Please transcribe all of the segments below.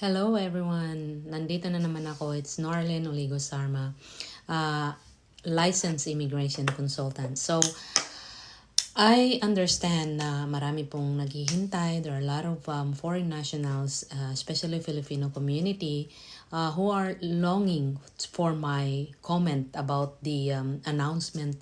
Hello everyone! Nandito na naman ako. It's Norlin Oligo Sarma, licensed immigration consultant. So, I understand na marami pong naghihintay. There are a lot of foreign nationals, especially Filipino community, who are longing for my comment about the announcement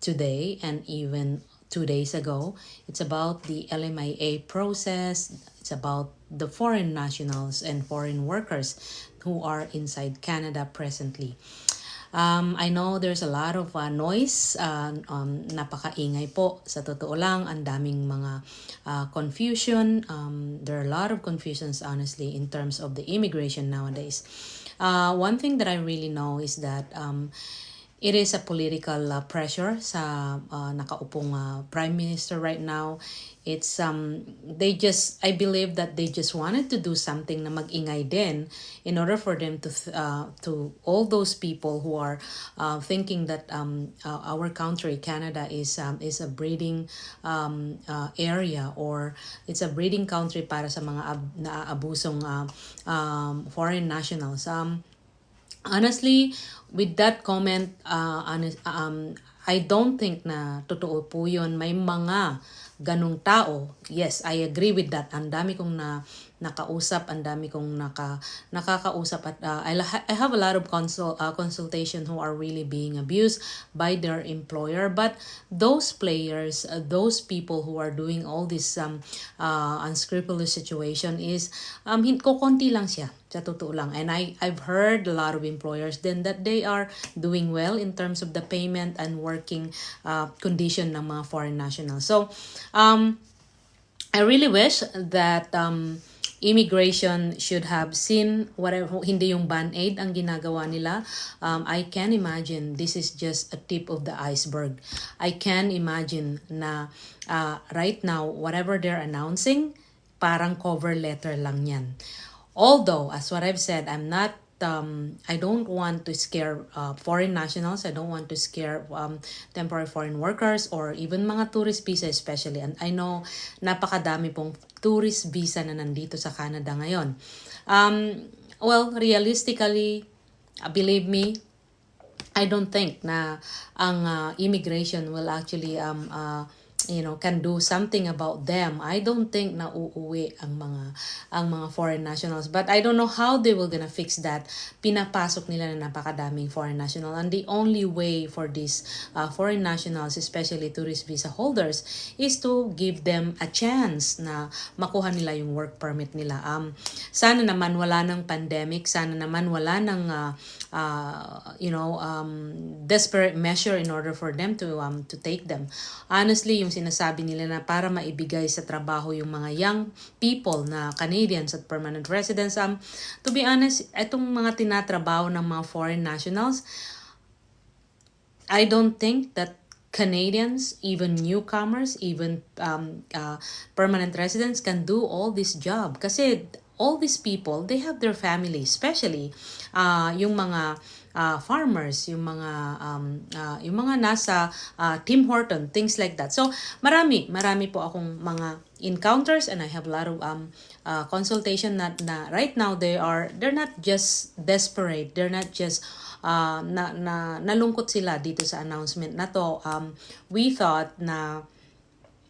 today and even 2 days ago. It's about the LMIA process. It's about the foreign nationals and foreign workers who are inside Canada presently. I know there's a lot of noise, napakaingay po. Sa totoo lang, ang daming mga confusion. There are a lot of confusions, honestly, in terms of the immigration nowadays. One thing that I really know is that it is a political pressure sa nakaupong prime minister right now. It's I believe that they just wanted to do something na mag-ingay din in order for them to all those people who are thinking that our country Canada is a breeding area, or it's a breeding country para sa mga naaabusong foreign nationals. Honestly, with that comment, I don't think na totoo po yun. May mga ganong tao. Yes, I agree with that. Ang dami kong nakausap, ang dami kong nakakausap at I have a lot of consultation who are really being abused by their employer. But those players, those people who are doing all this unscrupulous situation is konti lang siya. Sa totoo lang. And I've heard a lot of employers then that they are doing well in terms of the payment and working condition ng mga foreign nationals. So, I really wish that immigration should have seen whatever, hindi yung band-aid ang ginagawa nila. I can imagine this is just a tip of the iceberg. I can imagine na right now, whatever they're announcing, parang cover letter lang yan. Although, as what I've said, I don't want to scare foreign nationals. I don't want to scare temporary foreign workers or even mga tourist visa especially. And I know napakadami pong tourist visa na nandito sa Canada ngayon. Well, realistically, believe me, I don't think na ang immigration will actually can do something about them. I don't think na uuwi ang mga foreign nationals, but I don't know how they will gonna fix that. Pinapasok nila na napakadaming foreign national, and the only way for these foreign nationals, especially tourist visa holders, is to give them a chance na makuha nila yung work permit nila. Sana naman wala ng pandemic, sana naman wala ng desperate measure in order for them to take them. Honestly, yung sinasabi nila na para maibigay sa trabaho yung mga young people na Canadians at permanent residents, to be honest, itong mga tinatrabaho ng mga foreign nationals, I don't think that Canadians, even newcomers, even permanent residents can do all this job. Kasi all these people, they have their family, especially yung mga farmers, yung mga nasa Tim Horton, things like that. So marami po akong mga encounters, and I have a lot of consultation na right now they're not just desperate, they're not just nalungkot sila dito sa announcement na to. We thought na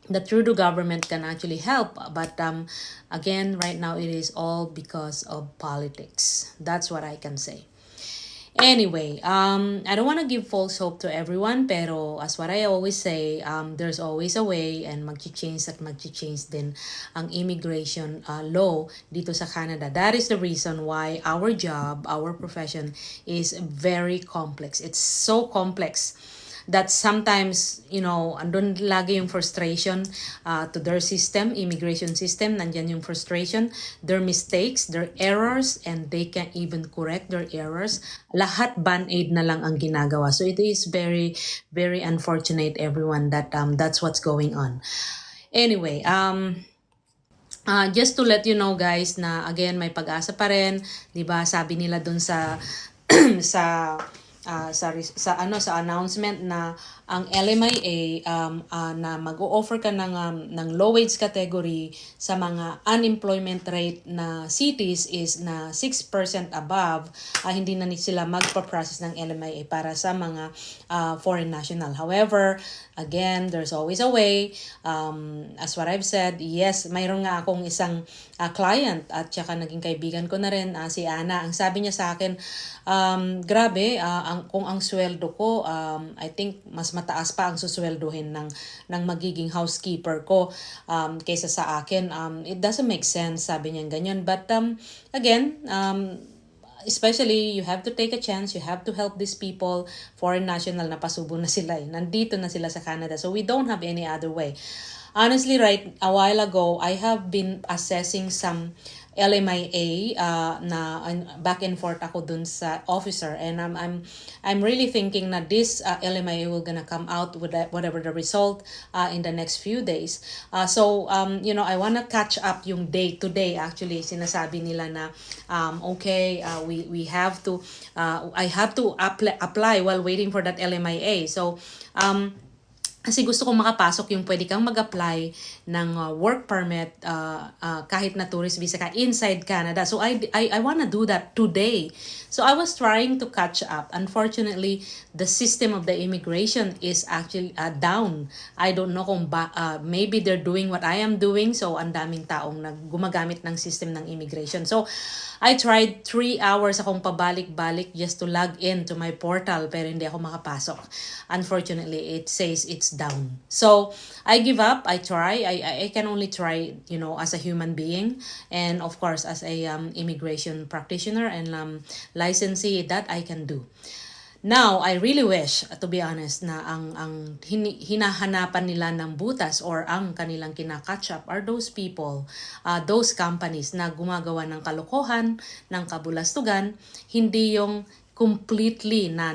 the Trudeau government can actually help, but again, right now it is all because of politics. That's what I can say. Anyway, I don't want to give false hope to everyone, pero as what I always say, there's always a way, and mag-change din ang immigration law dito sa Canada. That is the reason why our job, our profession is very complex. It's so complex that sometimes, andun lagi yung frustration to their system, immigration system, nandyan yung frustration, their mistakes, their errors, and they can't even correct their errors. Lahat band-aid na lang ang ginagawa. So it is very, very unfortunate, everyone, that that's what's going on. Anyway, just to let you know, guys, na again, may pag-asa pa rin. Diba, sabi nila dun sa sa sa announcement na ang LMIA na mag-o-offer ka ng low wage category sa mga unemployment rate na cities is na 6% above, hindi na sila magpa-process ng LMIA para sa mga foreign national. However, again, there's always a way. As what I've said, yes, mayroon nga akong isang client at saka naging kaibigan ko na rin, si Ana. Ang sabi niya sa akin, grabe, kung ang sweldo ko, I think mas mataas pa ang susweldohin ng magiging housekeeper ko kaysa sa akin. It doesn't make sense, sabi niya ganyan. But again, especially, you have to take a chance. You have to help these people. Foreign national na pasubo na sila. Nandito na sila sa Canada. So we don't have any other way. Honestly, right, a while ago, I have been assessing some LMIA na back and forth ako dun sa officer, and I'm really thinking na this LMIA will gonna come out with whatever the result in the next few days. So I wanna catch up yung day to day. Actually, sinasabi nila na okay, we have to I have to apply while waiting for that LMIA. So kasi gusto kong makapasok yung pwede kang mag-apply ng work permit kahit na tourist visa ka inside Canada. So I wanna do that today. So I was trying to catch up. Unfortunately, the system of the immigration is actually down. I don't know kung maybe they're doing what I am doing. So ang daming taong gumagamit ng system ng immigration. So I tried 3 hours akong pabalik-balik just to log in to my portal, pero hindi ako makapasok. Unfortunately, it says it's down. So I give up. I try. I can only try, as a human being, and of course as a immigration practitioner and licensee, that I can do. Now, I really wish, to be honest, na ang hinahanapan nila ng butas or ang kanilang kinakatch up are those people, those companies na gumagawa ng kalokohan, ng kabulastugan, hindi yung completely na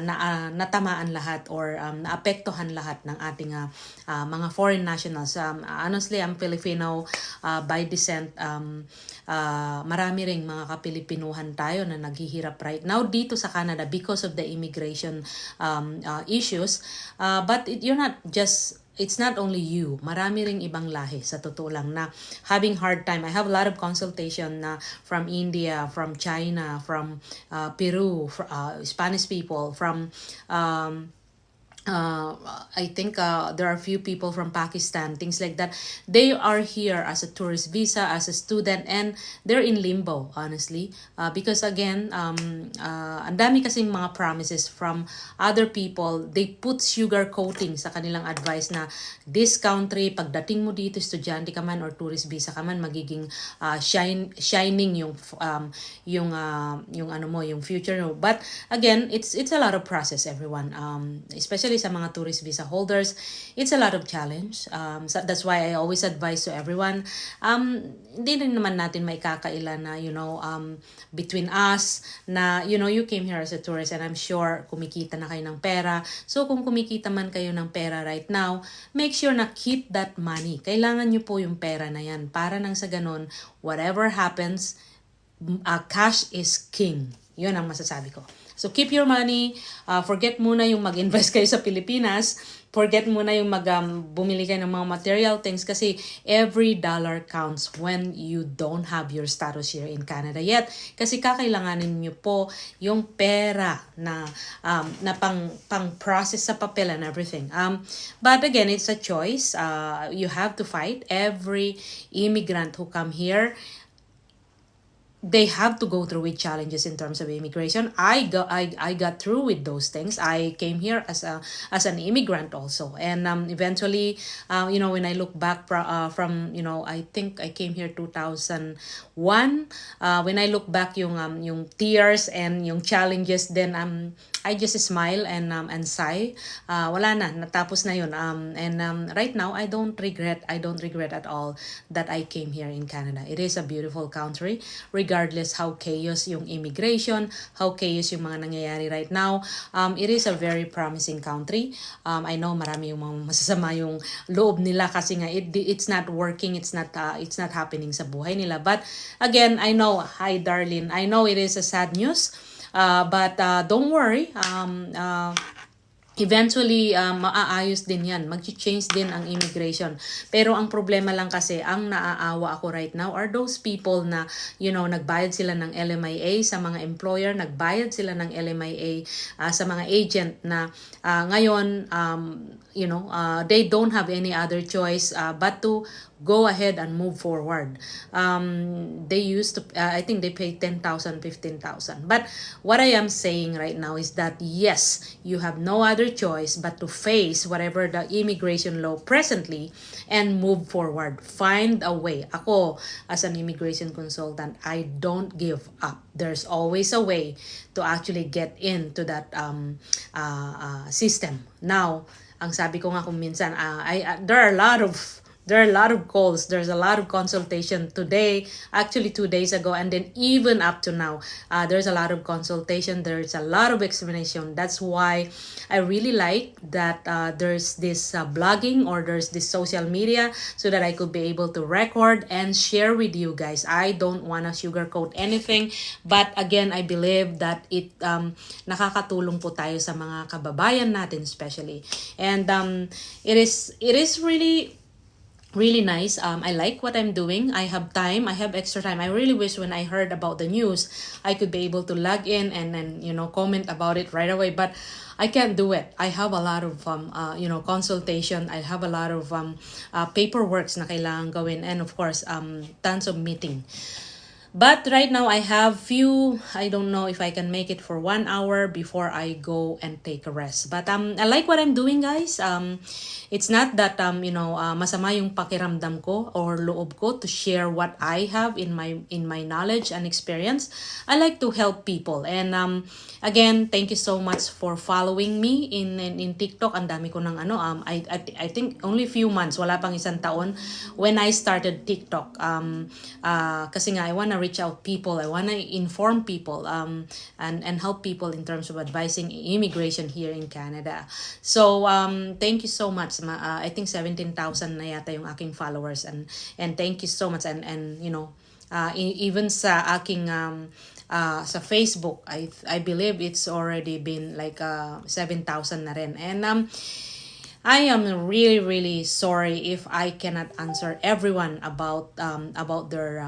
natamaan lahat or naapektuhan lahat ng ating mga foreign nationals. Honestly, I'm Filipino by descent. Marami ring mga kapilipinuhan tayo na naghihirap right now dito sa Canada because of the immigration issues. But it's not only you. Marami ring ibang lahi sa totoo lang na having hard time. I have a lot of consultation from India, from China, from Peru, Spanish people, from I think there are a few people from Pakistan, things like that. They are here as a tourist visa, as a student, and they're in limbo, honestly. Because again, ang dami kasing mga promises from other people. They put sugar coating sa kanilang advice na this country, pagdating mo dito, estudyante ka man or tourist visa ka man, magiging shining yung future mo. But again, it's a lot of process, everyone. Especially sa mga tourist visa holders, it's a lot of challenge. So that's why I always advise to everyone, hindi rin naman natin may kakaila na, between us na, you came here as a tourist and I'm sure kumikita na kayo ng pera. So kung kumikita man kayo ng pera right now, make sure na keep that money. Kailangan nyo po yung pera na yan para nang sa ganun, whatever happens, cash is king. Yun ang masasabi ko. So keep your money, forget muna yung mag-invest kayo sa Pilipinas, forget muna yung bumili kayo ng mga material things kasi every dollar counts when you don't have your status here in Canada yet. Kasi kakailanganin nyo po yung pera na pang-process sa papel and everything. But again, it's a choice. You have to fight. Every immigrant who come here, they have to go through with challenges in terms of immigration. I got through with those things. I came here as an immigrant also, and eventually, when I look back from I think I came here 2001. When I look back yung tears and yung challenges, then I just smile and sigh. Wala na, natapos na yun. And right now, I don't regret at all that I came here in Canada. It is a beautiful country, regardless how chaos yung immigration, how chaos yung mga nangyayari right now. It is a very promising country. I know marami yung mga masasama yung loob nila kasi nga it's not working, it's not happening sa buhay nila. But again, I know, hi Darlene, I know it is a sad news. But don't worry. Eventually, maaayos din yan. Mag-change din ang immigration. Pero ang problema lang kasi, ang naaawa ako right now are those people na, nagbayad sila ng LMIA sa mga employer, nagbayad sila ng LMIA sa mga agent na ngayon, they don't have any other choice but to go ahead and move forward. They used to, I think they pay 10,000, 15,000. But what I am saying right now is that yes, you have no other choice but to face whatever the immigration law presently and move forward. Find a way. Ako, as an immigration consultant, I don't give up. There's always a way to actually get into that system. Now, ang sabi ko nga kung minsan, there are a lot of calls, there's a lot of consultation today, actually 2 days ago, and then even up to now, there's a lot of consultation, there's a lot of explanation. That's why I really like that there's this blogging, or there's this social media, so that I could be able to record and share with you guys. I don't want to sugarcoat anything, but again, I believe that it nakakatulong po tayo sa mga kababayan natin especially. And it is really nice. I like what I'm doing. I have time. I have extra time. I really wish when I heard about the news, I could be able to log in and then, comment about it right away. But I can't do it. I have a lot of, consultation. I have a lot of paperworks na kailangan gawin. And of course, tons of meeting. But right now I have I don't know if I can make it for 1 hour before I go and take a rest. But I like what I'm doing, guys. It's not that masama yung pakiramdam ko or loob ko to share what I have in my knowledge and experience. I like to help people. And again, thank you so much for following me in TikTok. Ang dami ko ng I think only few months, wala pang isang taon when I started TikTok. Kasi nga I wanna reach out people, I wanna inform people and help people in terms of advising immigration here in Canada. So thank you so much. I think 17,000 na yata yung aking followers, and thank you so much. And even sa aking sa Facebook, I believe it's already been like 7,000 na rin. And I am really sorry if I cannot answer everyone about their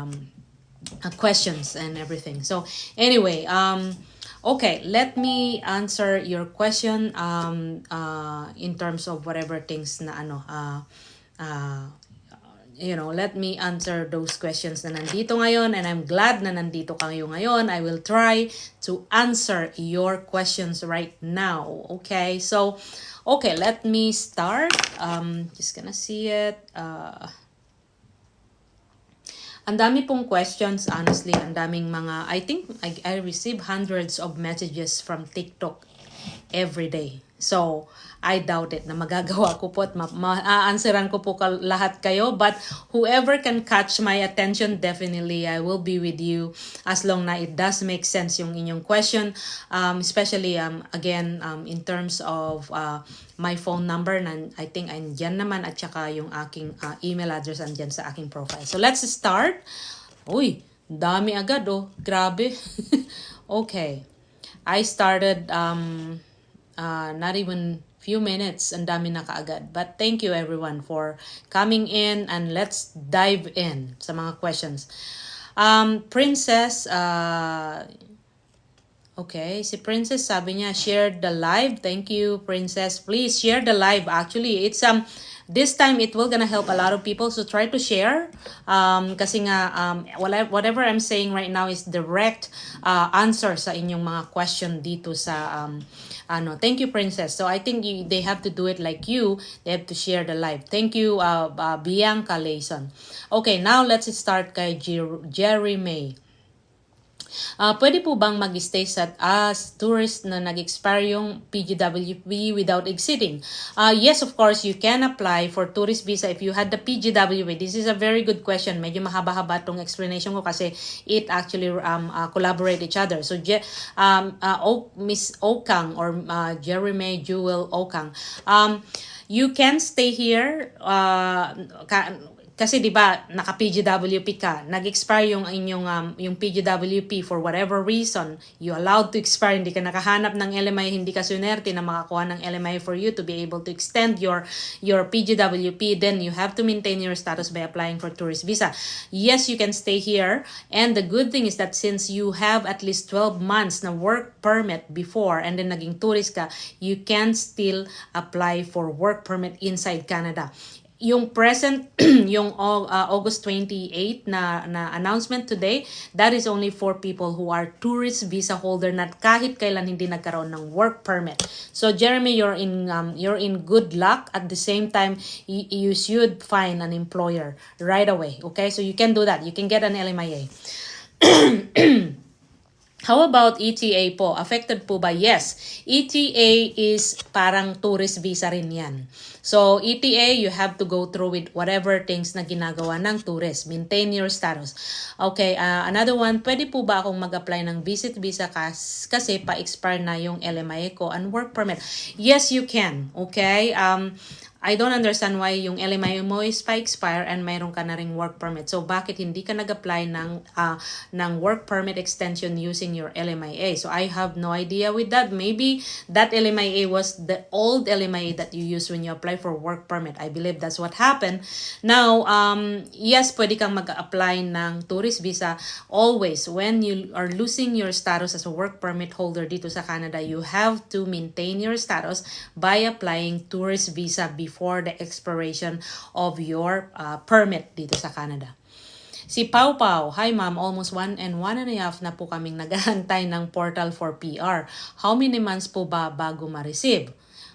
questions and everything. So anyway, okay, let me answer your question in terms of whatever things na let me answer those questions na nandito ngayon, and I'm glad na nandito kayo ngayon. I will try to answer your questions right now. Okay, so okay, let me start. Just gonna see it. Ang dami pong questions, honestly, ang daming mga, I think I receive hundreds of messages from TikTok every day. So, I doubt it na magagawa ko po at ma-answeran ko po lahat kayo. But whoever can catch my attention, definitely I will be with you as long na it does make sense yung inyong question. Especially, again, in terms of my phone number, na I think andyan naman, at saka yung aking email address andyan sa aking profile. So, let's start. Uy, dami agad oh. Grabe. Okay. I started not even few minutes, ang dami na kaagad. But thank you everyone for coming in, and let's dive in sa mga questions. Princess, okay, si Princess sabi niya, share the live. Thank you, Princess. Please share the live. Actually, it's this time it will gonna help a lot of people, so try to share. Kasi nga whatever I'm saying right now is direct answer sa inyong mga question dito sa thank you, Princess. So I think they have to do it like you. They have to share the live. Thank you, Bianca Layson. Okay, now let's start kay Jerry May. Pwede po bang mag-stay as tourist na nag-expire yung PGWP without exiting? Yes, of course, you can apply for tourist visa if you had the PGWP. This is a very good question. Medyo mahaba-haba tong explanation ko kasi it actually collaborate each other. So, Miss Okang or Jeremy Jewel Okang, you can stay here kasi 'di ba naka-PGWP ka, nag-expire yung inyong yung PGWP for whatever reason, you allowed to expire, hindi ka nakahanap ng LMIA, hindi ka sunerte na makakuha ng LMIA for you to be able to extend your PGWP, then you have to maintain your status by applying for tourist visa. Yes, you can stay here, and the good thing is that since you have at least 12 months na work permit before and then naging tourist ka, you can still apply for work permit inside Canada. Yung present yung August 28 na announcement today, that is only for people who are tourist visa holder na kahit kailan hindi nagkaroon ng work permit. So Jeremy, you're in good luck. At the same time, you should find an employer right away. Okay, so you can do that, you can get an LMIA. How about ETA po? Affected po ba? Yes. ETA is parang tourist visa rin yan. So, ETA, you have to go through with whatever things na ginagawa ng tourist. Maintain your status. Okay, another one, pwede po ba akong mag-apply ng visit visa kasi pa-expire na yung LMIA ko and work permit? Yes, you can. Okay? I don't understand why yung LMIA mo is pa-expire and mayroon ka na ring work permit. So, bakit hindi ka nag-apply ng work permit extension using your LMIA? So, I have no idea with that. Maybe that LMIA was the old LMIA that you used when you apply for work permit. I believe that's what happened. Now, yes, pwede kang mag-apply ng tourist visa. Always, when you are losing your status as a work permit holder dito sa Canada, you have to maintain your status by applying tourist visa before the expiration of your permit dito sa Canada. Si Pau Pau, hi ma'am, almost 1 and 1.5 na po kaming naghahantay ng portal for PR. How many months po ba bago ma-receive?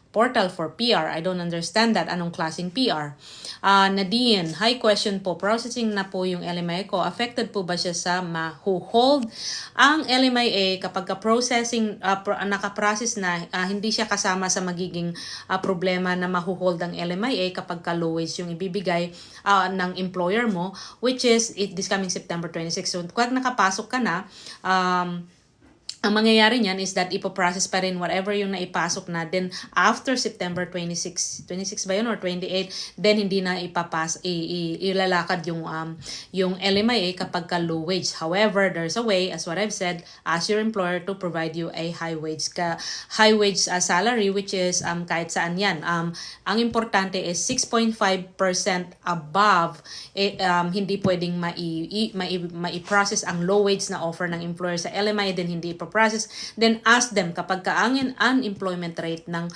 Portal for PR, I don't understand that. Anong klaseng PR? Nadine, high question po. Processing na po yung LMIA ko. Affected po ba siya sa ma-hold? Ang LMIA, kapag ka-processing, nakaprocess na, hindi siya kasama sa magiging problema na ma-hold ang LMIA kapag ka-low wage yung ibibigay ng employer mo, which is this coming September 26. So, kung nakapasok ka na, ang mangyayari niyan is that ipoprocess pa rin whatever yung naipasok na. Then, after September 26 ba yun or 28, then hindi na ilalakad yung LMIA kapag ka low wage. However, there's a way, as what I've said, ask your employer to provide you a high wage salary, which is kahit saan yan. Ang importante is 6.5% above, hindi pwedeng mai-process ang low wage na offer ng employer sa LMIA, then hindi process. Then ask them kapag kaangin unemployment rate ng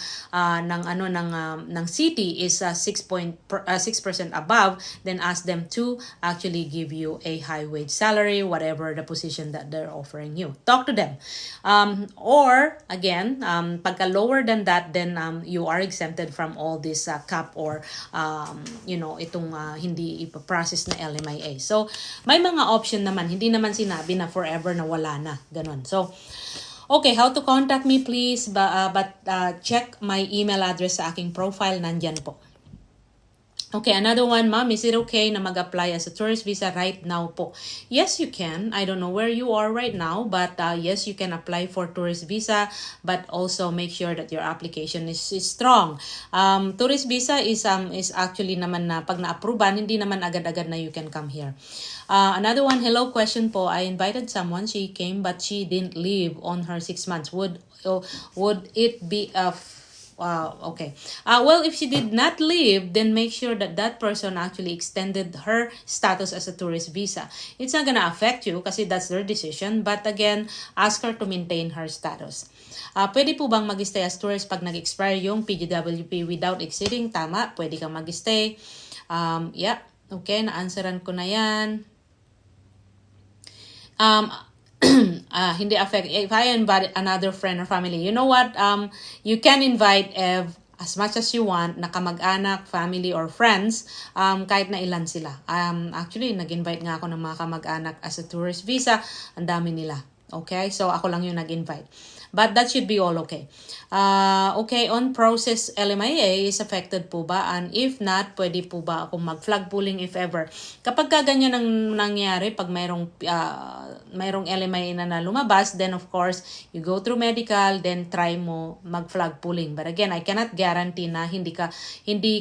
city is 6% above, then ask them to actually give you a high wage salary, whatever the position that they're offering you. Talk to them. Or again, pagka lower than that, then you are exempted from all this cap or itong hindi ipaprocess na LMIA. So may mga option naman, hindi naman sinabi na forever na wala na, ganun. So okay, how to contact me please, but check my email address sa aking profile, nandyan po. Okay, another one, ma'am, is it okay na mag-apply as a tourist visa right now po? Yes, you can. I don't know where you are right now, but yes, you can apply for tourist visa, but also make sure that your application is strong. Tourist visa is actually naman na pag na-approvean, hindi naman agad-agad na you can come here. Another one, hello, question po. I invited someone, she came, but she didn't leave on her 6 months. Would it be okay. Well, if she did not leave, then make sure that that person actually extended her status as a tourist visa. It's not gonna affect you kasi that's their decision. But again, ask her to maintain her status. Pwede po bang mag-stay as tourist pag nag-expire yung PGWP without exceeding? Tama, pwede kang mag-stay. Yeah, okay, na-answeran ko na yan. Hindi affect. If I invite another friend or family, you know what? You can invite as much as you want, na kamag-anak, family, or friends, kahit na ilan sila. Actually, nag-invite nga ako ng mga kamag-anak as a tourist visa. Ang dami nila. Okay, so ako lang yung nag-invite. But that should be all okay. Okay, on process LMIA is affected po ba? And if not, pwede po ba akong mag-flag pooling if ever? Kapag ganyan ang nangyari, pag mayroong LMIA na lumabas, then of course, you go through medical, then try mo mag-flag pooling. But again, I cannot guarantee na hindi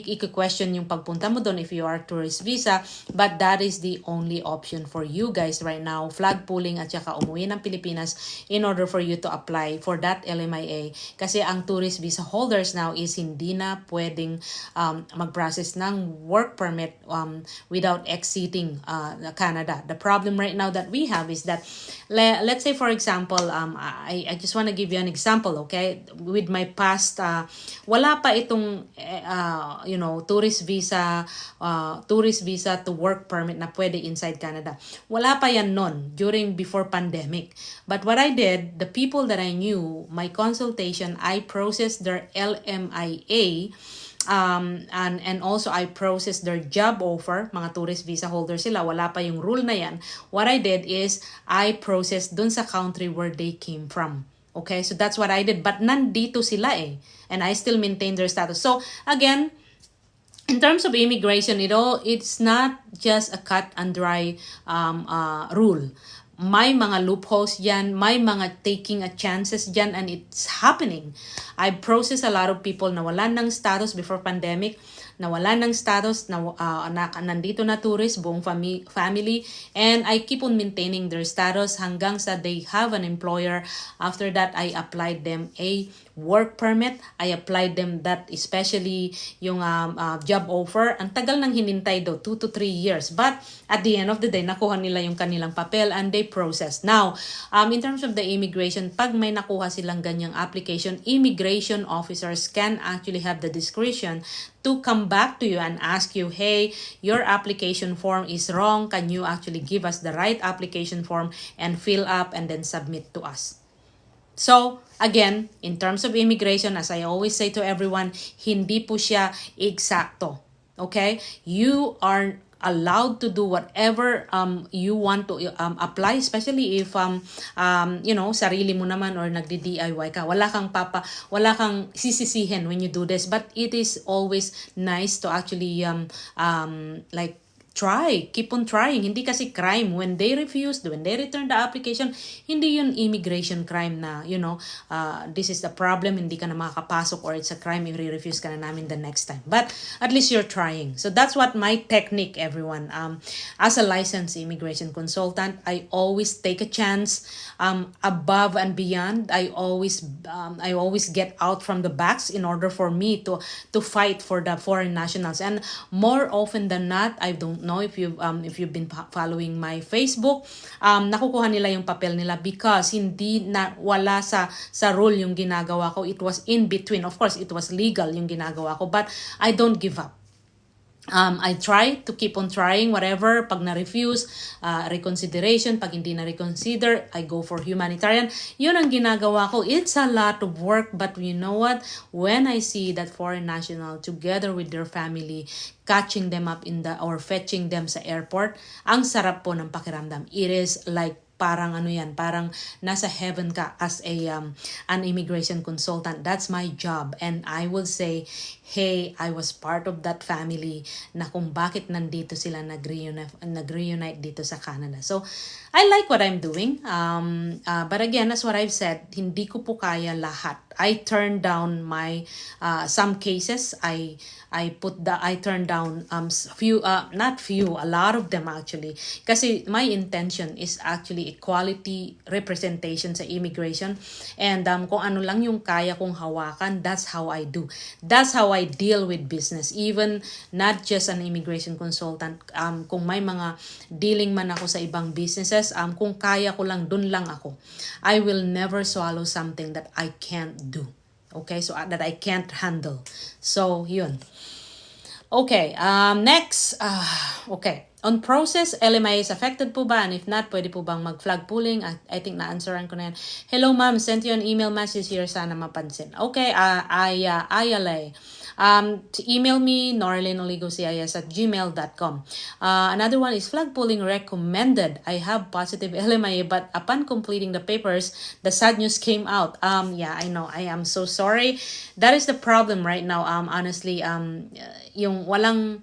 i-question yung pagpunta mo doon if you are tourist visa. But that is the only option for you guys right now. Flag pooling at saka umuwi ng Pilipinas in order for you to apply for that LMIA. Kasi ang tourist visa holders now is hindi na pwedeng mag-process ng work permit without exceeding Canada. The problem right now that we have is that, let's say for example, I just want to give you an example, okay? With my past, wala pa itong tourist visa to work permit na pwede inside Canada. Wala pa yan nun before pandemic. But what I did, the people that I knew, my consultation, I processed their LMIA, and also I processed their job offer. Mga tourist visa holders sila, wala pa yung rule na yan. What I did is I processed dun sa country where they came from. Okay, so that's what I did. But nandito sila and I still maintain their status. So again, in terms of immigration, it's not just a cut and dry rule. May mga loopholes yan, may mga taking a chances dyan, and it's happening. I processed a lot of people na wala ng status before pandemic, na wala ng status, na nandito na tourist, buong family, and I keep on maintaining their status hanggang sa they have an employer. After that, I applied them a work permit. I applied them that, especially yung job offer. Ang tagal nang hinintay daw, 2 to 3 years. But at the end of the day, nakuha nila yung kanilang papel and they processed. Now, in terms of the immigration, pag may nakuha silang ganyang application, immigration officers can actually have the discretion to come back to you and ask you, hey, your application form is wrong. Can you actually give us the right application form and fill up and then submit to us? So, again, in terms of immigration, as I always say to everyone, hindi po siya eksakto. Okay? You are allowed to do whatever you want to apply, especially if sarili mo naman or nagdi-DIY ka. Wala kang sisisihin when you do this, but it is always nice to actually keep on trying. Hindi kasi crime when they return the application. Hindi yun immigration crime na, this is the problem, hindi ka na makakapasok, or it's a crime if refuse ka na namin the next time. But at least you're trying. So that's what my technique, everyone. As a licensed immigration consultant, I always take a chance above and beyond. I always get out from the backs in order for me to fight for the foreign nationals. And more often than not, I don't know if you've been following my Facebook, nakukuha nila yung papel nila because wala sa rule yung ginagawa ko. It was in between. Of course, it was legal yung ginagawa ko, but I don't give up. I try to keep on trying whatever. Pag na-refuse, reconsideration. Pag hindi na-reconsider, I go for humanitarian. Yun ang ginagawa ko. It's a lot of work, but you know what? When I see that foreign national together with their family, catching them up or fetching them sa airport, ang sarap po ng pakiramdam. It is like parang nasa heaven ka as an immigration consultant. That's my job, and I will say, hey, I was part of that family na kung bakit nandito sila nag-reunite dito sa Canada. So I like what I'm doing, but again, as what I've said, hindi ko po kaya lahat. I turned down some cases. I turned down a lot of them actually. Kasi my intention is actually equality representation sa immigration, and kung ano lang yung kaya kong hawakan, that's how I do. That's how I deal with business, even not just an immigration consultant. Kung may mga dealing man ako sa ibang businesses, kung kaya ko lang, dun lang ako. I will never swallow something that I can't do. Okay, so that I can't handle. So yun. Okay, next. Okay, On process, LMIA is affected po ba? And if not, pwede po bang mag-flag pooling? I think na-answeran ko na yan. Hello ma'am, sent you an email message here, sana mapansin. Okay, Ayala. Email me, norlinoligocis@gmail.com. Another one is flag pooling recommended. I have positive LMIA, but upon completing the papers, the sad news came out. Yeah, I know. I am so sorry. That is the problem right now. Honestly, yung walang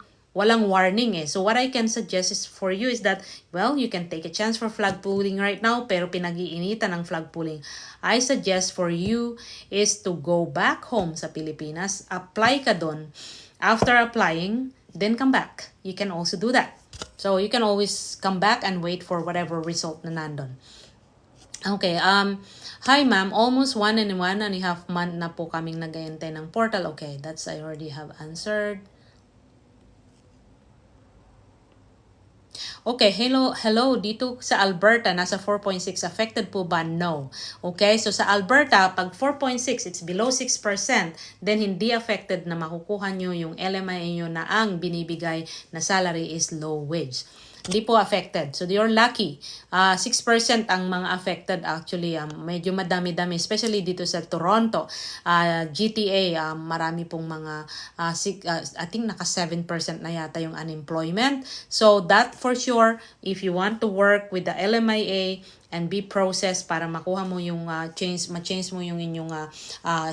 warning eh. So what I can suggest is for you is that, well, you can take a chance for flag pooling right now, pero pinag-iinitan ng flag pooling. I suggest for you is to go back home sa Pilipinas, apply ka doon. After applying, then come back. You can also do that. So you can always come back and wait for whatever result na nandun. Okay, hi ma'am, almost 1.5 month na po kaming nag-aantay ng portal. Okay, that's I already have answered. Okay, hello, dito sa Alberta, nasa 4.6, affected po ba? No. Okay, so sa Alberta, pag 4.6, it's below 6%, then hindi affected na makukuha nyo yung LMIA nyo na ang binibigay na salary is low wage. Hindi po affected. So you're lucky. 6% ang mga affected actually. Medyo madami-dami, especially dito sa Toronto. GTA, marami pong mga, I think naka 7% na yata yung unemployment. So that for sure, if you want to work with the LMIA and be processed para makuha mo yung ma-change mo yung inyong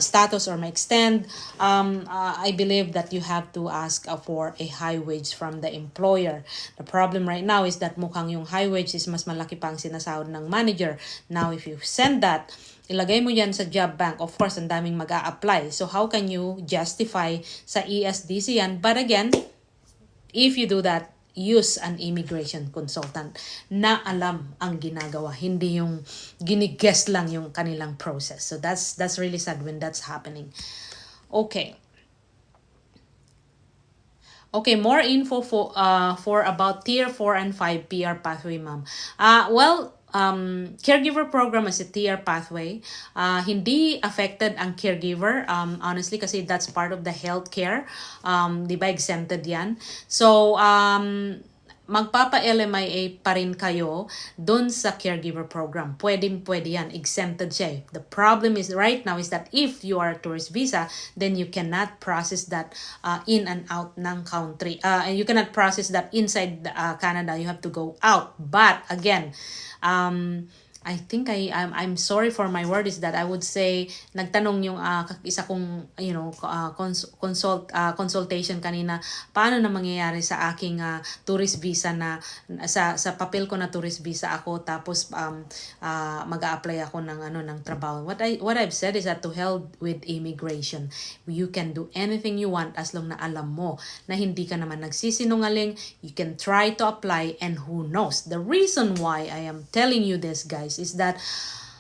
status or ma-extend, I believe that you have to ask for a high wage from the employer. The problem right now is that mukhang yung high wage is mas malaki pang sinasahod ng manager. Now, if you send that, ilagay mo yan sa job bank, of course, ang daming mag-a-apply. So, how can you justify sa ESDC yan? But again, if you do that, use an immigration consultant na alam ang ginagawa, hindi yung giniguess lang yung kanilang process. So that's really sad when that's happening. Okay. Okay, more info for about tier 4 and 5 PR pathway, ma'am. Caregiver program is a tier pathway. Hindi affected ang caregiver, honestly, kasi that's part of the healthcare. Di ba exempted yan? So, magpapa-LMIA pa rin kayo dun sa caregiver program. Pwede yan. Exempted siya. The problem is right now is that if you are a tourist visa, then you cannot process that in and out ng country. You cannot process that inside Canada. You have to go out. But again, I think I'm sorry for my word is that I would say nagtanong yung isa kong consultation kanina, paano na mangyayari sa aking tourist visa na sa papel ko na tourist visa ako, tapos mag-a-apply ako ng trabaho. What I've said is that to hell with immigration, you can do anything you want as long na alam mo na hindi ka naman nagsisinungaling. You can try to apply, and who knows. The reason why I am telling you this, guys, is that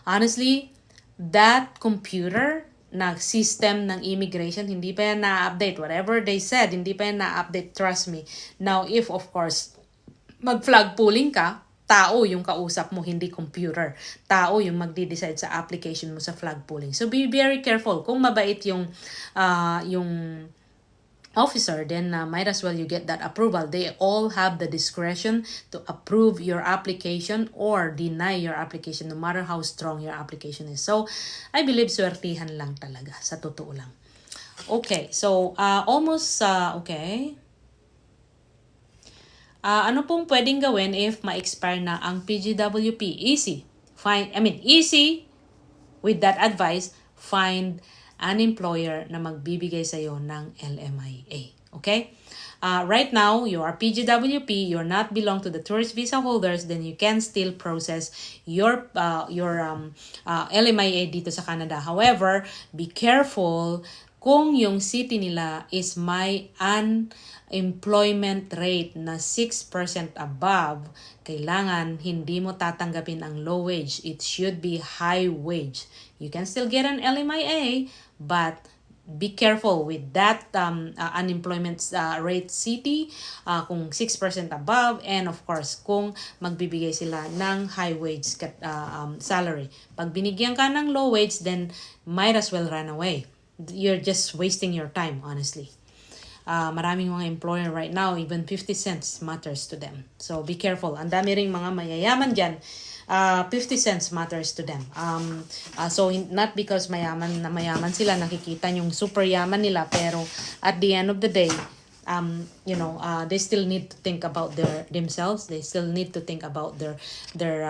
honestly, that computer na system ng immigration, hindi pa yan na-update. Whatever they said, hindi pa yan na-update, trust me. Now, if of course, mag-flag pooling ka, tao yung kausap mo, hindi computer. Tao yung magde-decide sa application mo sa flag pooling. So be very careful. Kung mabait yung officer, then might as well you get that approval. They all have the discretion to approve your application or deny your application, no matter how strong your application is. So, I believe swertihan lang talaga, sa totoo lang. Okay, so okay. Ano pong pwedeng gawin if ma-expire na ang PGWP? Easy. Easy with that advice, find an employer na magbibigay sa'yo ng LMIA. Okay? Right now, you are PGWP, you're not belong to the tourist visa holders, then you can still process your LMIA dito sa Canada. However, be careful kung yung city nila is may unemployment rate na 6% above, kailangan hindi mo tatanggapin ang low wage. It should be high wage. You can still get an LMIA, but be careful with that unemployment rate city, kung 6% above, and of course, kung magbibigay sila ng high wage salary. Pag binigyan ka ng low wage, then might as well run away. You're just wasting your time, honestly. Maraming mga employer right now, even 50 cents matters to them. So be careful. Ang dami ring mga mayayaman dyan, 50 cents matters to them. So not because mayaman na mayaman sila, nakikita yung super yaman nila, pero at the end of the day, they still need to think about themselves. They still need to think about their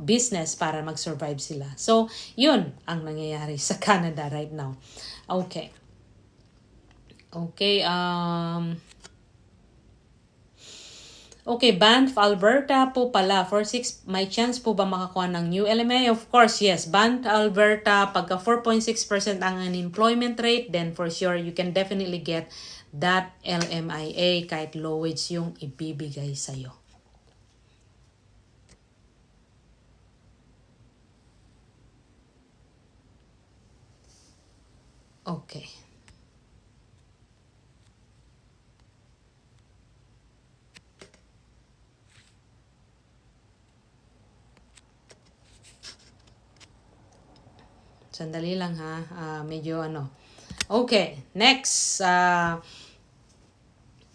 business para mag-survive sila. So yun ang nangyayari sa Canada right now. Okay, Banff, Alberta po pala. For 6, may chance po ba makakuha ng new LMIA? Of course, yes. Banff, Alberta, pagka 4.6% ang unemployment rate, then for sure, you can definitely get that LMIA kahit low wage yung ibibigay sa'yo. Okay. Sandali lang ha. Medyo ano. Okay, next.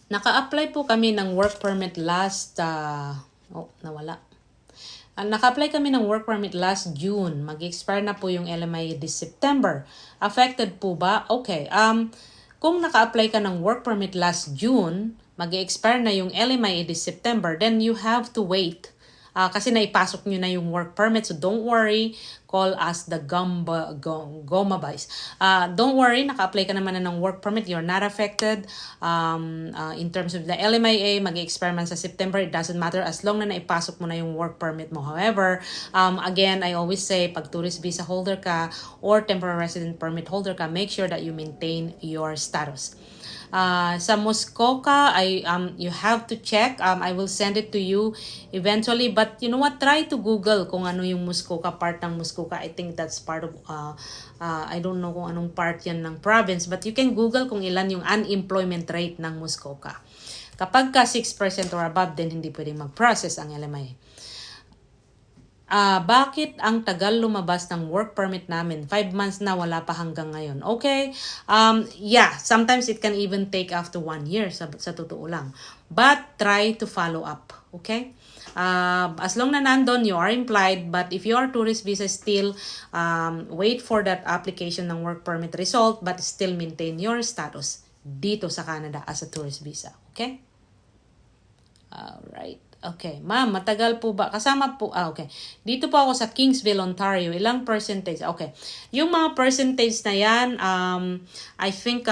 Naka-apply po kami ng work permit last nawala. Naka-apply kami ng work permit last June. Mag-expire na po yung LMIA this September. Affected po ba? Okay. Kung naka-apply ka ng work permit last June, mag-expire na yung LMIA this September, then you have to wait. Kasi naipasok nyo na yung work permit. So don't worry, call us the Gomabais. Don't worry, naka-apply ka naman na ng work permit. You're not affected. In terms of the LMIA, mag-expire man sa September, it doesn't matter as long na naipasok mo na yung work permit mo. However, again, I always say, pag tourist visa holder ka or temporary resident permit holder ka, make sure that you maintain your status. Sa Muskoka, you have to check. I will send it to you eventually. But you know what? Try to Google kung ano yung Muskoka, part ng Muskoka. I think that's part of, I don't know kung anong part yan ng province. But you can Google kung ilan yung unemployment rate ng Muskoka. Kapag ka 6% or above, then hindi pwedeng mag-process ang LMIA. Bakit ang tagal lumabas ng work permit namin? 5 months na, wala pa hanggang ngayon. Okay? Yeah, sometimes it can even take after 1 year sa totoo lang. But try to follow up. Okay? As long na nandun, you are implied. But if you are tourist visa still, wait for that application ng work permit result but still maintain your status dito sa Canada as a tourist visa. Okay? Alright. Okay, ma'am, matagal po ba? Kasama po, okay. Dito po ako sa Kingsville, Ontario. Ilang percentage? Okay. Yung mga percentage na yan, I think,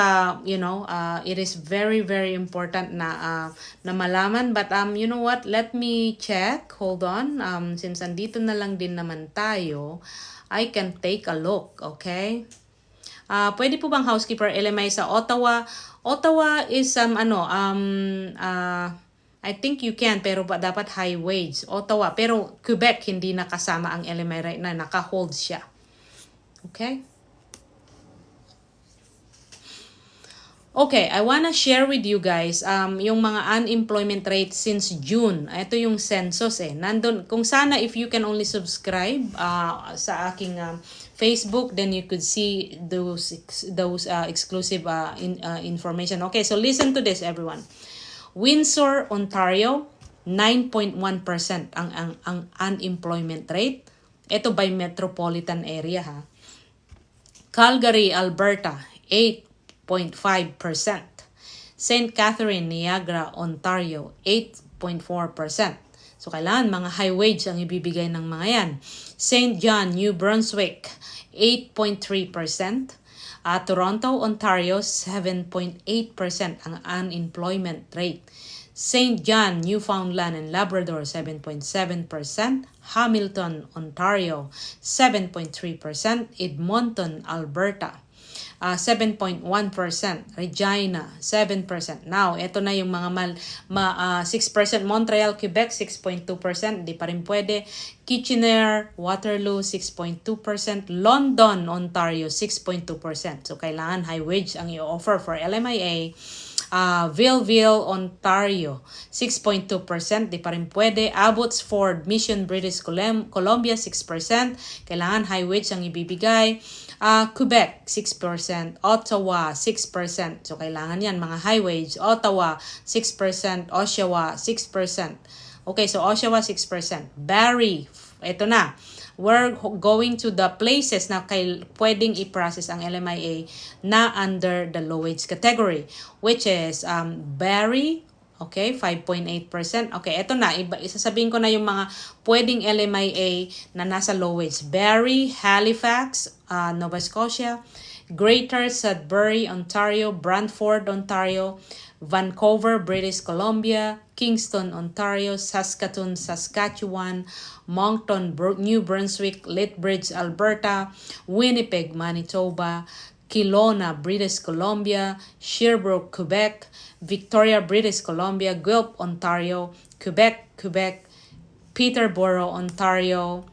it is very, very important na malaman. But, you know what? Let me check. Hold on. Since andito na lang din naman tayo, I can take a look. Okay? Pwede po bang housekeeper LMI sa Ottawa? Ottawa is, I think you can, pero dapat high wage. Ottawa. Pero Quebec, hindi nakasama ang LMI right na. Naka-hold siya. Okay? Okay, I wanna share with you guys yung mga unemployment rate since June. Ito yung census Nandun, kung sana if you can only subscribe sa aking Facebook, then you could see those exclusive information. Okay, so listen to this, everyone. Windsor, Ontario, 9.1% ang unemployment rate. Ito by metropolitan area ha. Calgary, Alberta, 8.5%. St. Catherine, Niagara, Ontario, 8.4%. So kailangan mga high wage ang ibibigay ng mga yan. St. John, New Brunswick, 8.3%. Toronto, Ontario, 7.8% ang unemployment rate. St. John, Newfoundland and Labrador, 7.7%. Hamilton, Ontario, 7.3%. Edmonton, Alberta, 7.1%. Regina, 7%. Now, ito na yung mga 6%. Montreal, Quebec, 6.2%. Di pa rin pwede. Kitchener, Waterloo, 6.2%. London, Ontario, 6.2%. So, kailangan high wage ang i-offer for LMIA. Villeville, Ontario, 6.2%, di pa rin pwede. Abbotsford, Mission, British Columbia, 6%. Kailangan high wage ang ibibigay. Quebec, 6%. Ottawa, 6%. So, kailangan yan, mga high wage. Ottawa, 6%. Oshawa, 6%. Okay, so Oshawa, 6%. Barrie, ito na. We're going to the places na pwedeng i-process ang LMIA na under the low wage category, which is Barrie, okay, 5.8%. Okay, ito na, isasabihin ko na yung mga pwedeng LMIA na nasa low wage. Barrie, Halifax, Nova Scotia, Greater Sudbury, Ontario, Brantford, Ontario, Vancouver, British Columbia, Kingston, Ontario, Saskatoon, Saskatchewan, Moncton, New Brunswick, Lethbridge, Alberta, Winnipeg, Manitoba, Kelowna, British Columbia, Sherbrooke, Quebec, Victoria, British Columbia, Guelph, Ontario, Quebec, Peterborough, Ontario,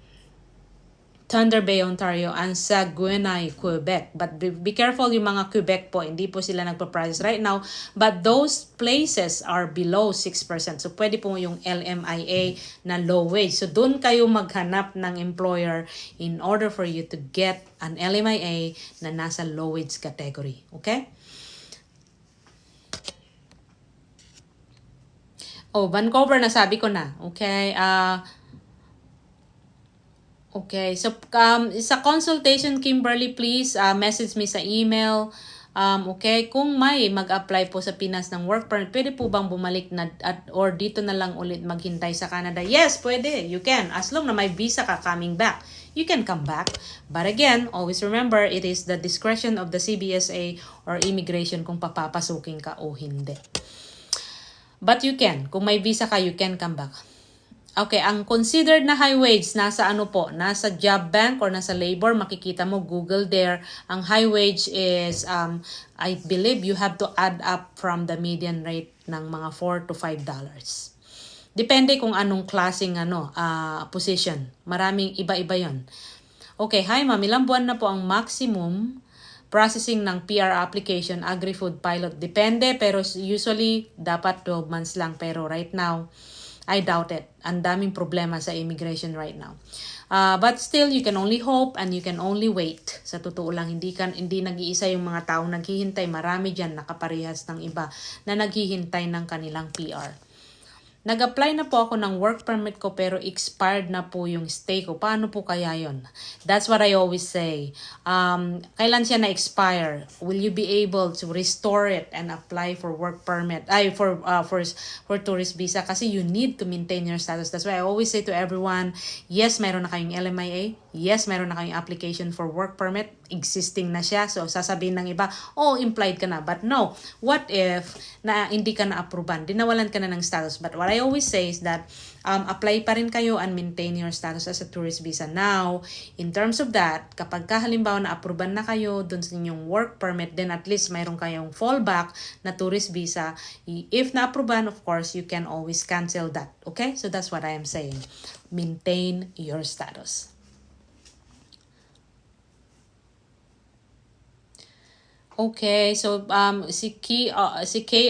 Thunder Bay, Ontario, and Saguenay, Quebec. But be careful yung mga Quebec po, hindi po sila nagpa-process right now. But those places are below 6%. So, pwede po yung LMIA na low wage. So, doon kayo maghanap ng employer in order for you to get an LMIA na nasa low wage category. Okay? Oh, Vancouver, nasabi ko na. Okay? Okay, so sa consultation, Kimberly, please message me sa email. Okay, kung may mag-apply po sa Pinas ng work permit, pwede po bang bumalik na or dito na lang ulit maghintay sa Canada? Yes, pwede. You can. As long na may visa ka coming back, you can come back. But again, always remember, it is the discretion of the CBSA or immigration kung papapasukin ka o hindi. But you can. Kung may visa ka, you can come back. Okay, ang considered na high wage, nasa ano po? Nasa job bank or nasa labor, makikita mo, Google there. Ang high wage is, I believe you have to add up from the median rate ng mga $4 to $5. Depende kung anong klaseng position. Maraming iba-iba yon. Okay, hi ma'am, ilang buwan na po ang maximum processing ng PR application, agri-food pilot? Depende, pero usually dapat 12 months lang. Pero right now, I doubt it. Ang daming problema sa immigration right now. But still, you can only hope and you can only wait. Sa totoo lang, hindi nag-iisa yung mga taong naghihintay. Marami dyan nakaparehas ng iba na naghihintay ng kanilang PR. Nag-apply na po ako ng work permit ko pero expired na po yung stay ko. Paano po kaya yon? That's what I always say. Kailan siya na-expire? Will you be able to restore it and apply for work permit? For tourist visa? Kasi you need to maintain your status. That's why I always say to everyone, yes, mayroon na kayong LMIA. Yes, mayroon na kayong application for work permit. Existing na siya. So, sasabihin ng iba, oh, implied ka na. But no, what if na hindi ka na-approvean? Dinawalan ka na ng status. But what I always say is that apply pa rin kayo and maintain your status as a tourist visa. Now, in terms of that, kapag halimbawa na-approvean na kayo dun sa inyong work permit, then at least mayroon kayong fallback na tourist visa. If na-approvean, of course, you can always cancel that. Okay? So that's what I am saying. Maintain your status. Okay, so si K.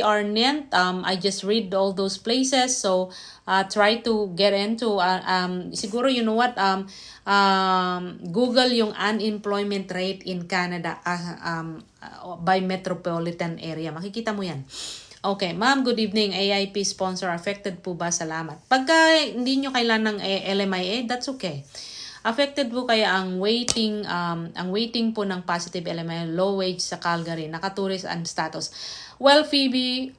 Arnett, I just read all those places, so try to get into siguro you know what, Google yung unemployment rate in Canada by metropolitan area. Makikita mo yan. Okay, ma'am, good evening. AIP sponsor affected po ba? Salamat. Pagka hindi nyo kailangan ng LMIA, that's okay. Affected po kaya ang waiting po ng positive LMIA, low wage sa Calgary, naka-tourist and status. Well, Phoebe,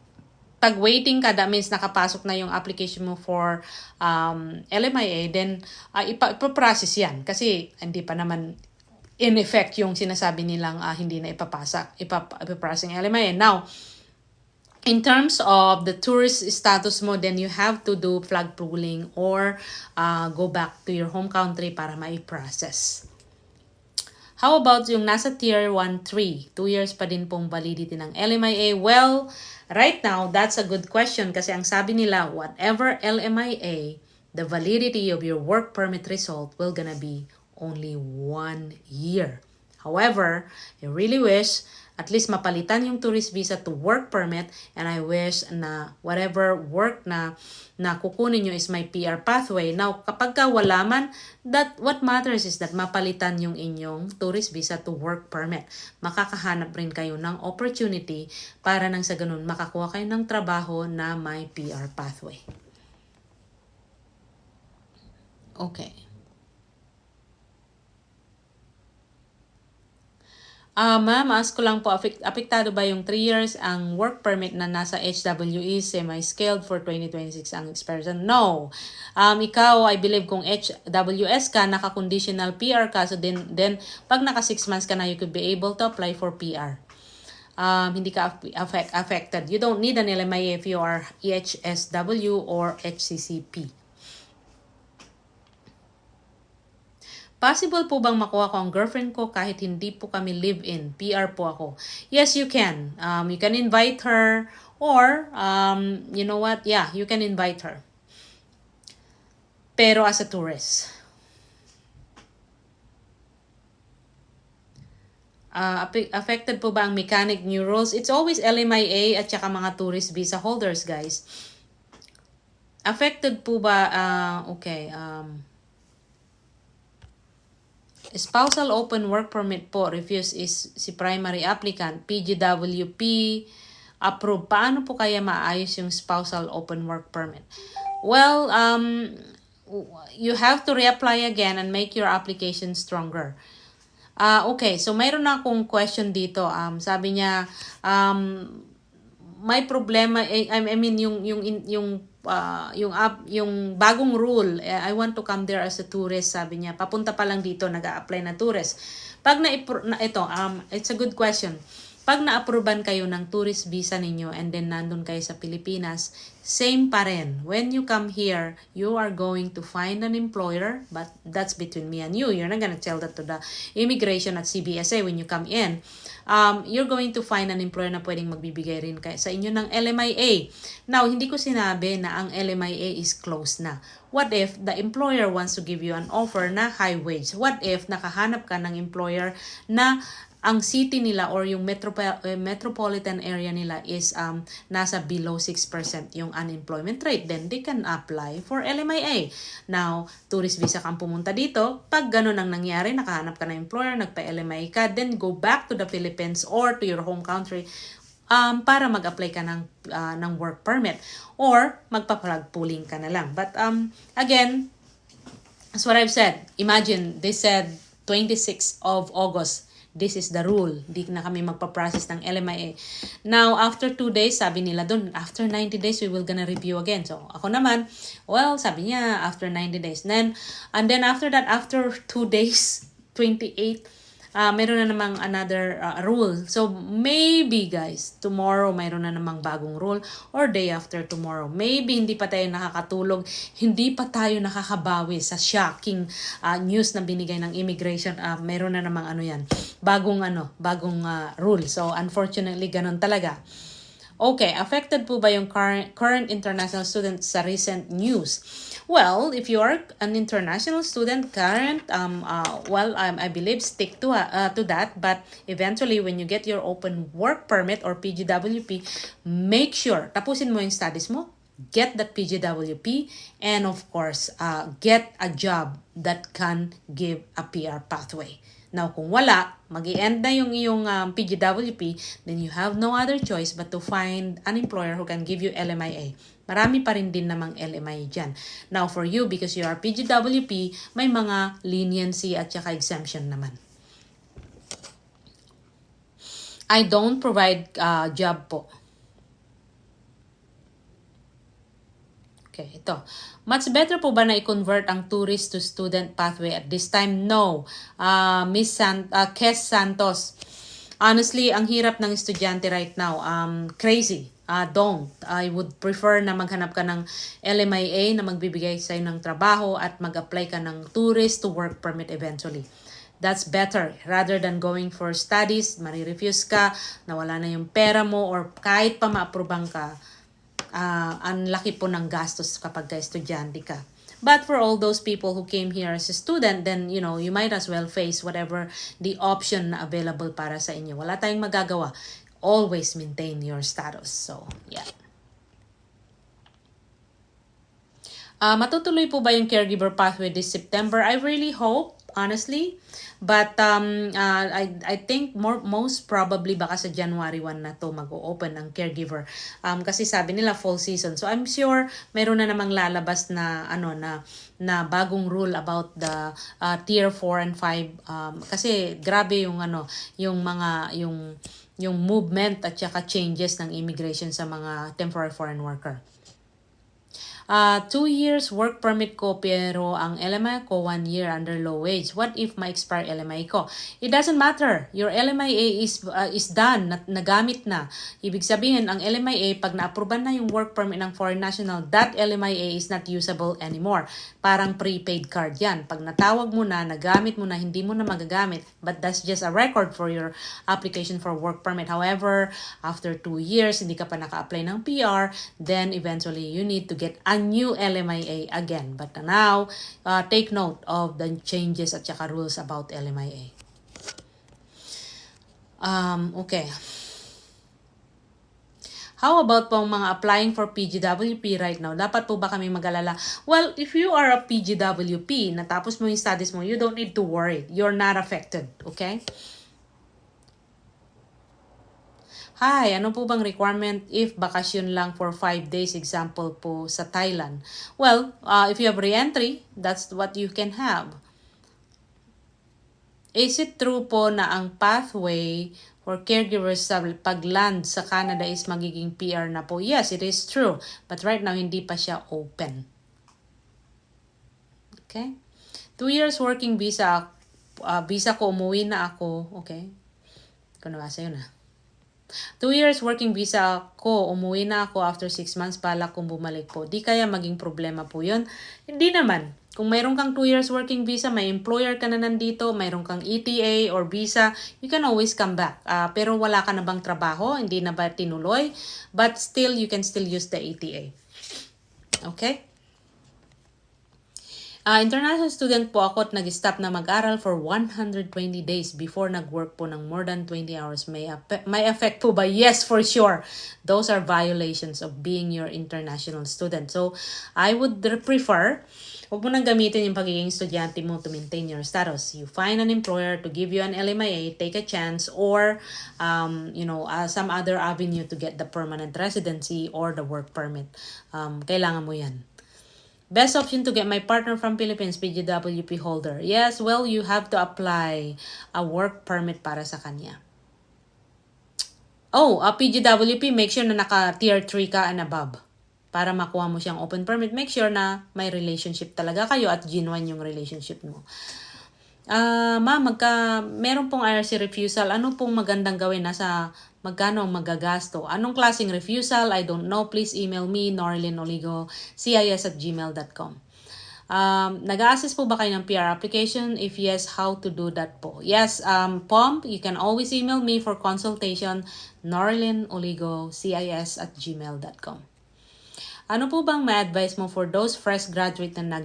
pag waiting ka, that means nakapasok na yung application mo for LMIA, then ipaprocess yan. Kasi hindi pa naman in effect yung sinasabi nilang hindi na ipaprocess yung LMIA. Now, in terms of the tourist status mo, then you have to do flag pulling or go back to your home country para ma-process. How about yung nasa tier 1, 3? 2 years pa din pong validity ng LMIA. Well, right now, that's a good question kasi ang sabi nila, whatever LMIA, the validity of your work permit result will gonna be only 1 year. However, I really wish at least mapalitan yung tourist visa to work permit, and I wish na whatever work na kukunin nyo is my PR pathway. Now, kapag ka wala man, what matters is that mapalitan yung inyong tourist visa to work permit. Makakahanap rin kayo ng opportunity para nang sa ganun makakuha kayo ng trabaho na may PR pathway. Okay. Ma'am, ask ko lang po, apektado ba yung 3 years ang work permit na nasa HWE semi-skilled for 2026 ang expiration? No. Ikaw, I believe kung HWS ka, naka-conditional PR ka, so then pag naka 6 months ka na, you could be able to apply for PR. Hindi ka affected. You don't need an LMIA if you are EHSW or HCCP. Possible po bang makuha ko ang girlfriend ko kahit hindi po kami live-in? PR po ako. Yes, you can. You can invite her or, you know what? Yeah, you can invite her. Pero as a tourist. Affected po ba ang mechanic new rules? It's always LMIA at saka mga tourist visa holders, guys. Affected po ba? Okay. Spousal open work permit po, refuse is si primary applicant, PGWP, approve. Paano po kaya maayos yung spousal open work permit? Well, you have to reapply again and make your application stronger. Okay, so mayroon na akong question dito. Sabi niya, may problema, I mean, yung bagong rule, I want to come there as a tourist, sabi niya. Papunta pa lang dito, nag-a-apply na tourist. Pag it's a good question. Pag na-approvean kayo ng tourist visa ninyo and then nandun kayo sa Pilipinas, same pa rin. When you come here, you are going to find an employer, but that's between me and you. You're not gonna tell that to the immigration at CBSA when you come in. You're going to find an employer na pwedeng magbibigay rin sa inyo ng LMIA. Now, hindi ko sinabi na ang LMIA is closed na. What if the employer wants to give you an offer na high wage? What if nakahanap ka ng employer na ang city nila or yung metropolitan area nila is nasa below 6% yung unemployment rate, then they can apply for LMIA. Now, tourist visa kang pumunta dito, pag ganun ang nangyari, nakahanap ka ng employer, nagpa-LMIA ka, then go back to the Philippines or to your home country para mag-apply ka ng work permit or magpa-plug pooling ka na lang. But again, as what I've said, imagine they said 26th of August, this is the rule. Di na kami magpa-process ng LMIA. Now, after 2 days, sabi nila doon, after 90 days, we will gonna review again. So, ako naman, well, sabi niya, after 90 days. And then after that, after 2 days, 28, meron na namang another rule. So, maybe guys, tomorrow mayroon na namang bagong rule or day after tomorrow. Maybe hindi pa tayo nakakatulog, hindi pa tayo nakakabawi sa shocking news na binigay ng immigration. Meron na namang bagong rule. So, unfortunately, ganun talaga. Okay, affected po ba yung current international students sa recent news? Well, if you are an international student, current, I believe stick to that. But eventually, when you get your open work permit or PGWP, make sure, tapusin mo yung studies mo, get that PGWP, and of course, get a job that can give a PR pathway. Now, kung wala, mag-i-end na yung iyong PGWP, then you have no other choice but to find an employer who can give you LMIA. Marami pa rin din namang LMIA dyan. Now, for you, because you are PGWP, may mga leniency at saka exemption naman. I don't provide job po. Okay, ito. Much better po ba na i-convert ang tourist to student pathway at this time? No. Kes Santos. Honestly, ang hirap ng estudyante right now. Crazy. Don't. I would prefer na maghanap ka ng LMIA na magbibigay sa'yo ng trabaho at mag-apply ka ng tourist to work permit eventually. That's better rather than going for studies, marirefuse ka, nawala na yung pera mo, or kahit pa ma-approbang ka, ang laki po ng gastos kapag ka estudyante ka. But for all those people who came here as a student, then, you know, you might as well face whatever the option na available para sa inyo. Wala tayong magagawa. Always maintain your status. So, yeah. Matutuloy po ba yung caregiver pathway this September? I really hope, honestly. But I think most probably baka sa January 1 na to mag-o-open ang caregiver. Kasi sabi nila fall season. So I'm sure meron na namang lalabas na na bagong rule about the tier 4 and 5 kasi grabe yung yung mga yung movement at saka changes ng immigration sa mga temporary foreign worker. 2 years work permit ko pero ang LMIA ko 1 year under low wage. What if ma-expire LMIA ko? It doesn't matter. Your LMIA is done. Nagamit na. Ibig sabihin, ang LMIA, pag na-approvean na yung work permit ng foreign national, that LMIA is not usable anymore. Parang prepaid card yan. Pag natawag mo na, nagamit mo na, hindi mo na magagamit. But that's just a record for your application for work permit. However, after 2 years, hindi ka pa naka-apply ng PR, then eventually you need to get a new LMIA again. But now, take note of the changes at saka rules about LMIA. Okay. How about po mga applying for PGWP right now? Dapat po ba kami mag-alala? Well, if you are a PGWP, natapos mo yung studies mo, you don't need to worry. You're not affected. Okay? Hi, ano po bang requirement if bakasyon lang for 5 days, example po sa Thailand? Well, if you have re-entry, that's what you can have. Is it true po na ang pathway for caregivers sa pag-land sa Canada is magiging PR na po? Yes, it is true. But right now, hindi pa siya open. Okay? 2 years working visa, visa ko, umuwi na ako. Okay? Kung nabasa yun 2 years working visa ko, umuwi na ako after 6 months, balak kong bumalik po. Di kaya maging problema po yun? Hindi naman. Kung mayroon kang 2 years working visa, may employer ka na nandito, mayroon kang ETA or visa, you can always come back. Pero wala ka na bang trabaho? Hindi na ba tinuloy? But still, you can still use the ETA. Okay? International student po ako at nag-stop na mag-aral for 120 days before nag-work po ng more than 20 hours. May effect po ba? Yes, for sure. Those are violations of being your international student. So, I would prefer, huwag mo nang gamitin yung pagiging estudyante mo to maintain your status. You find an employer to give you an LMIA, take a chance, or some other avenue to get the permanent residency or the work permit. Kailangan mo yan. Best option to get my partner from Philippines, PGWP holder. Yes, well, you have to apply a work permit para sa kanya. Oh, PGWP, make sure na naka tier 3 ka and above. Para makuha mo siyang open permit, make sure na may relationship talaga kayo at genuine yung relationship mo. Ma'am, meron pong IRC refusal. Ano pong magandang gawin? Magkano magagasto? Anong klaseng refusal? I don't know. Please email me, norlinoligo.cis@gmail.com. Nag-a-assist po ba kayo ng PR application? If yes, how to do that po? Yes, POM, you can always email me for consultation, norlinoligo.cis@gmail.com. Ano po bang may advice mo for those fresh graduate na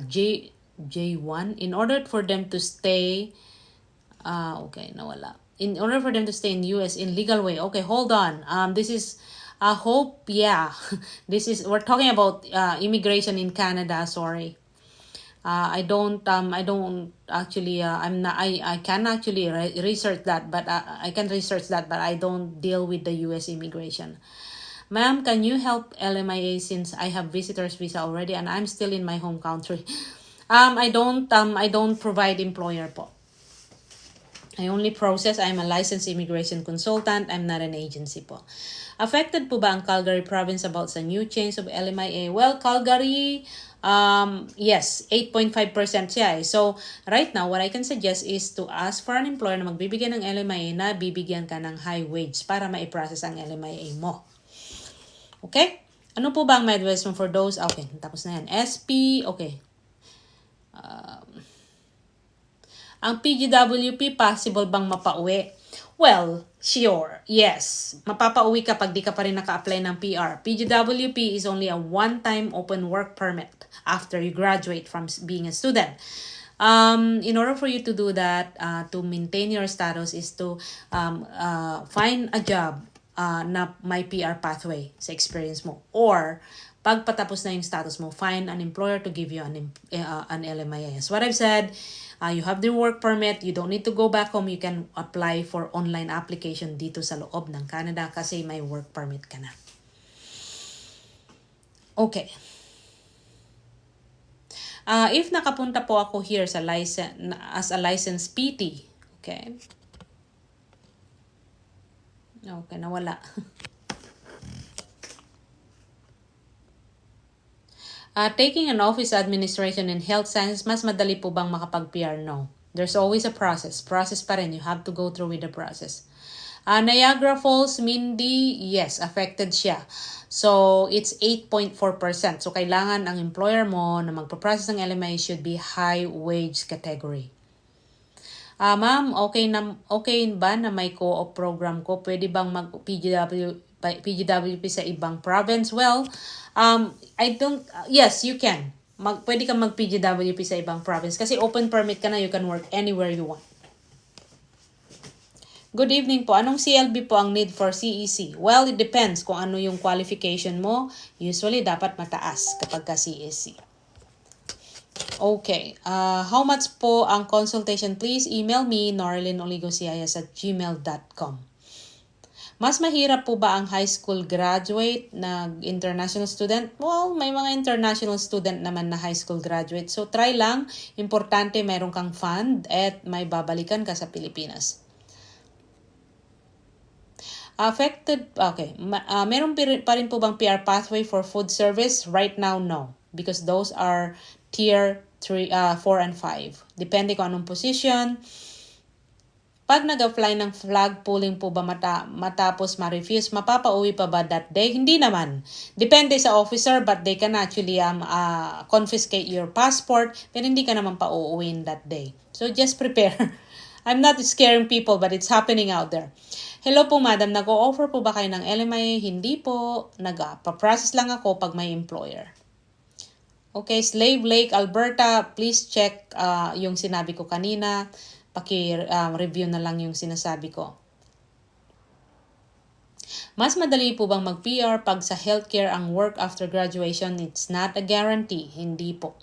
J1 in order for them to stay in order for them to stay in US in legal way? Okay, hold on. This is we're talking about immigration in Canada. Sorry. I can actually research that, but I can research that, but I don't deal with the US immigration. Ma'am, can you help LMIA since I have visitor's visa already and I'm still in my home country? I don't provide employer po. I only process. I'm a licensed immigration consultant. I'm not an agency po. Affected po ba ang Calgary province about sa new change of LMIA? Well, Calgary, yes, 8.5% siya eh. So, right now, what I can suggest is to ask for an employer na magbibigyan ng LMIA na bibigyan ka ng high wage para ma-process ang LMIA mo. Okay? Ano po ba ang may advice mo for those? Okay, tapos na yan. SP, okay. Ang PGWP, possible bang mapauwi? Well, Sure, yes. Mapapauwi ka pag di ka pa rin naka-apply ng PR. PGWP is only a one-time open work permit after you graduate from being a student. In order for you to do that, to maintain your status is to find a job na may PR pathway sa experience mo. Or, pag patapos na yung status mo, find an employer to give you an LMIA. As what I've said, you have the work permit, you don't need to go back home, you can apply for online application dito sa loob ng Canada kasi may work permit ka na. Okay. If nakapunta po ako here sa as a licensed PT, okay? Okay, nawala. Taking an office administration in health sciences, mas madali po bang makapag-PR? No. There's always a process. Process pa rin. You have to go through with the process. Niagara Falls, Mindy, yes, affected siya. So, it's 8.4%. So, kailangan ang employer mo na magpa-process ng LMIA should be high wage category. Ma'am, okay ba na may co-op program ko? Pwede bang mag-PGWP sa ibang province? Well, yes, you can. Pwede kang mag-PGWP sa ibang province kasi open permit ka na, you can work anywhere you want. Good evening po. Anong CLB po ang need for CEC? Well, it depends kung ano yung qualification mo. Usually, dapat mataas kapag ka CEC. Okay. How much po ang consultation? Please email me, norelinologosiayas@gmail.com. Mas mahirap po ba ang high school graduate na international student? Well, may mga international student naman na high school graduate. So, try lang. Importante, mayroon kang fund at may babalikan ka sa Pilipinas. Affected, okay. Meron pa rin po bang PR pathway for food service? Right now, no. Because those are tier 4 and 5. Depende kung anong position. Pag nag-apply ng flag pulling po ba matapos ma-refuse, mapapauwi pa ba that day? Hindi naman. Depende sa officer, but they can actually confiscate your passport, pero hindi ka naman pa-uuwiin that day. So just prepare. I'm not scaring people, but it's happening out there. Hello po madam, nag-o-offer po ba kayo ng LMIA? Hindi po. Nag-process lang ako pag may employer. Okay, Slave Lake, Alberta, please check yung sinabi ko kanina. Paki-review na lang yung sinasabi ko. Mas madali po bang mag-PR pag sa healthcare ang work after graduation? It's not a guarantee. Hindi po.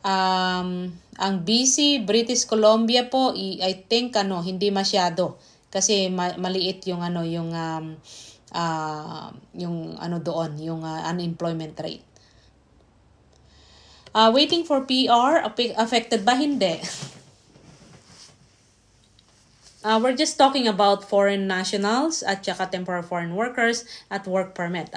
Ang BC, British Columbia po, I think hindi masyado kasi maliit yung doon, yung unemployment rate. Waiting for PR, affected ba? Hindi. We're just talking about foreign nationals at saka temporary foreign workers at work permit.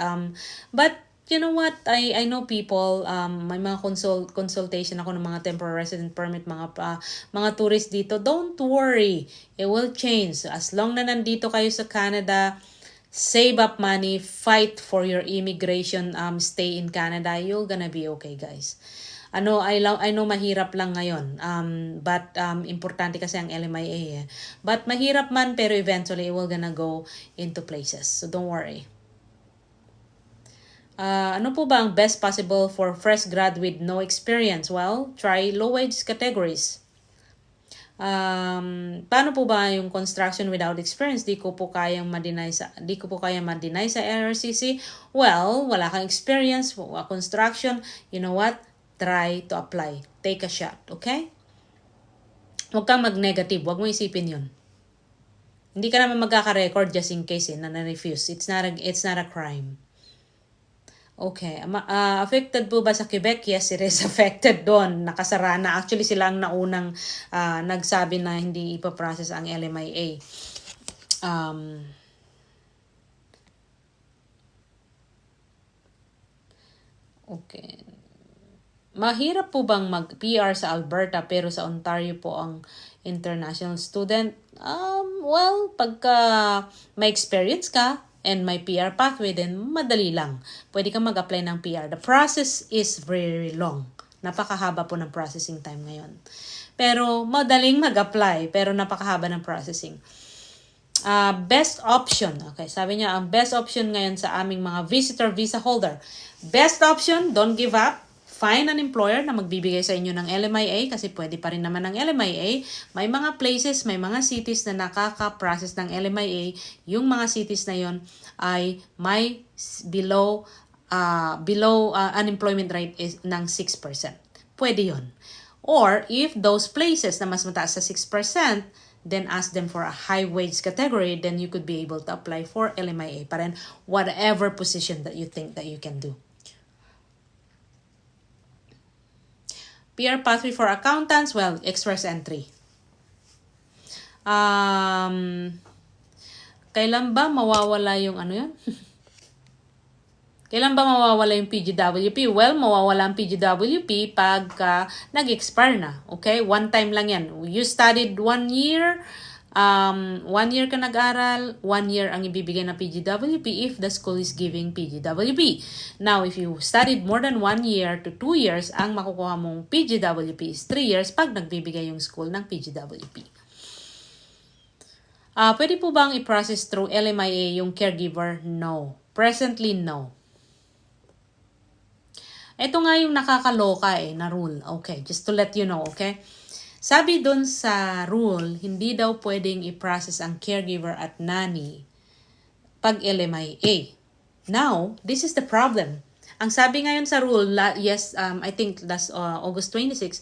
But you know what? I know people, may mga consultation ako ng mga temporary resident permit, mga tourists dito. Don't worry. It will change. As long na nandito kayo sa Canada, save up money, fight for your immigration stay in Canada. You're gonna be okay, guys. I know mahirap lang ngayon. But importante kasi ang LMIA eh. But mahirap man, pero eventually it will gonna go into places. So don't worry. Ano po ba ang best possible for fresh grad with no experience? Well, try low wage categories. Paano po ba yung construction without experience? Di ko po kayang ma-deny sa RRCC. Well, wala kang experience, construction, you know what? Try to apply. Take a shot, okay? Huwag kang mag-negative, huwag mo isipin yun. Hindi ka naman magkaka-record just in case na na-refuse. It's not a crime. Okay. Affected po ba sa Quebec? Yes, it is affected doon. Nakasara na. Actually, sila ang naunang nagsabi na hindi ipaprocess ang LMIA. Okay. Mahirap po bang mag-PR sa Alberta pero sa Ontario po ang international student? Well, pagka may experience ka, and may PR pathway, then madali lang. Pwede kang mag-apply ng PR. The process is very long. Napakahaba po ng processing time ngayon. Pero madaling mag-apply, pero napakahaba ng processing. Best option. Okay, sabi niya, ang best option ngayon sa aming mga visitor visa holder. Best option, don't give up. Find an employer na magbibigay sa inyo ng LMIA kasi pwede pa rin naman ng LMIA. May mga places, may mga cities na nakaka-process ng LMIA. Yung mga cities na yon ay may below unemployment rate is ng 6%. Pwede yon. Or if those places na mas mataas sa 6%, then ask them for a high wage category, then you could be able to apply for LMIA pa rin, whatever position that you think that you can do. PR pathway for accountants, well, express entry. Kailan ba mawawala yung ano yun? Kailan ba mawawala yung PGWP? Well, mawawala ang PGWP pag nag-expire na. Okay? One time lang yan. You studied 1 year, 1 year ka nag-aral, 1 year ang ibibigay na PGWP if the school is giving PGWP. Now, if you studied more than 1 year to 2 years, ang makukuha mong PGWP is 3 years pag nagbibigay yung school ng PGWP. Pwede po bang i-process through LMIA yung caregiver? No. Presently, no. Ito nga yung nakakaloka na rule. Okay, just to let you know, okay? Sabi dun sa rule, hindi daw pwedeng i-process ang caregiver at nanny pag LMIA. Now, this is the problem. Ang sabi ngayon sa rule, I think last August 26,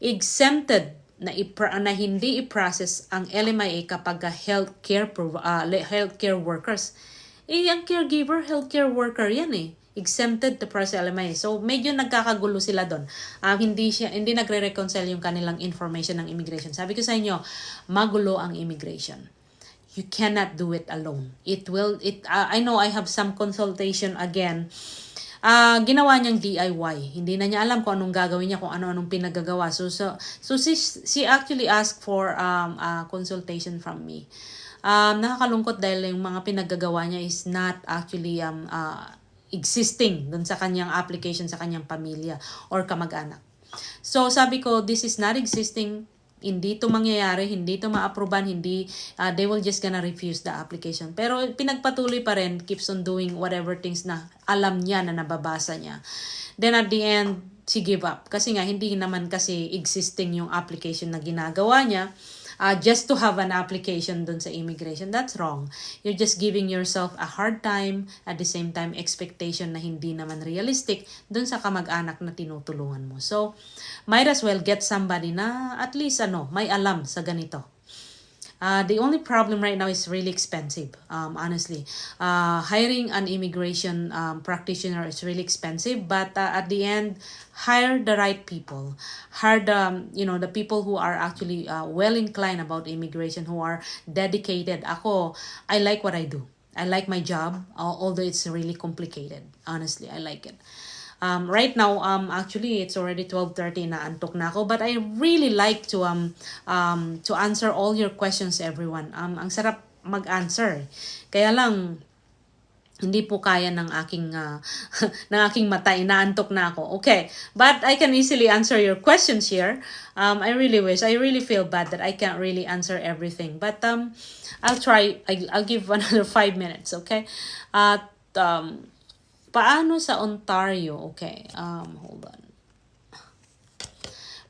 exempted na hindi i-process ang LMIA kapag healthcare workers. Ang caregiver, healthcare worker yan exempted to process LMIA. So, medyo nagkakagulo sila doon. Hindi nagre-reconcile yung kanilang information ng immigration. Sabi ko sa inyo, magulo ang immigration. You cannot do it alone. I know I have some consultation again. Ginawa niyang DIY. Hindi na niya alam kung anong gagawin niya, kung ano-anong pinagagawa. So she actually asked for consultation from me. Nakakalungkot dahil yung mga pinagagawa niya is not actually existing dun sa kanyang application sa kanyang pamilya or kamag-anak. So sabi ko, this is not existing, hindi to mangyayari, hindi to ma-approvean, they will just gonna refuse the application. Pero pinagpatuloy pa rin, keeps on doing whatever things na alam niya na nababasa niya. Then at the end, she give up. Kasi nga, hindi naman kasi existing yung application na ginagawa niya. Just to have an application dun sa immigration. That's wrong. You're just giving yourself a hard time, at the same time expectation na hindi naman realistic dun sa kamag-anak na tinutulungan mo. So, might as well get somebody na at least may alam sa ganito. The only problem right now is really expensive, honestly. Hiring an immigration practitioner is really expensive, but at the end, hire the right people. Hire the people who are actually well inclined about immigration, who are dedicated. I like what I do. I like my job, although it's really complicated. Honestly, I like it. Right now, actually, it's already 12:30 na antok na ako, but I really like to answer all your questions, everyone. Ang sarap mag-answer. Kaya lang, hindi po kaya ng aking mata, inaantok na ako. Okay, but I can easily answer your questions here. I really feel bad that I can't really answer everything, but I'll try. I'll give another 5 minutes, okay? Paano sa Ontario? Okay, hold on.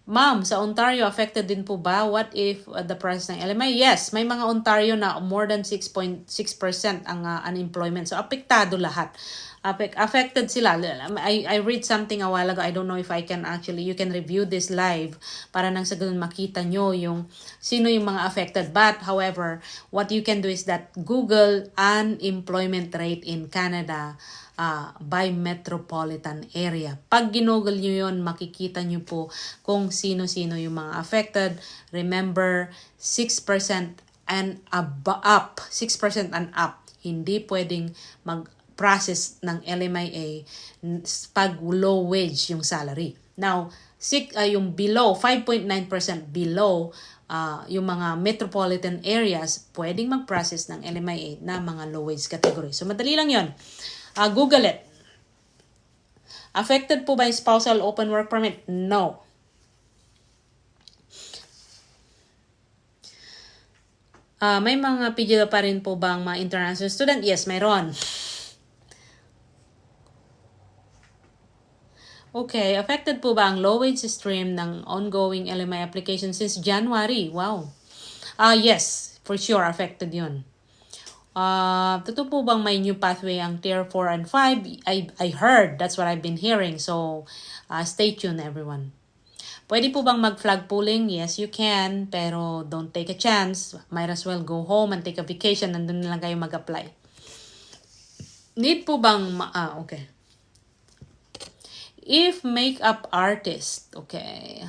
Ma'am, sa Ontario, affected din po ba? What if the price ng LMI? Yes, may mga Ontario na more than 6.6% ang unemployment. So, apektado lahat. Affected sila. I read something a while ago. I don't know if you can review this live para nang sa ganun makita nyo yung sino yung mga affected. But, however, what you can do is that Google unemployment rate in Canada by metropolitan area. Pag ginugol nyo yun, makikita nyo po kung sino-sino yung mga affected. Remember, 6% and up. 6% and up. Hindi pwedeng mag-process ng LMIA pag low wage yung salary. Now, yung below, 5.9% below yung mga metropolitan areas, pwedeng mag-process ng LMIA na mga low wage category. So, madali lang yon. Google it. Affected po ba yung spousal open work permit? No. May mga PGW pa rin po bang mga international student? Yes, mayroon. Okay, affected po ba ang low-wage stream ng ongoing LMI application since January? Wow. Yes, for sure, affected yun. Totoo po bang may new pathway ang Tier 4 and 5? I heard, that's what I've been hearing. So, stay tuned everyone. Pwede po bang mag-flag pooling? Yes, you can. Pero don't take a chance. Might as well go home and take a vacation. Nandun na lang kayo mag-apply. Need po bang... okay. If makeup artist, okay.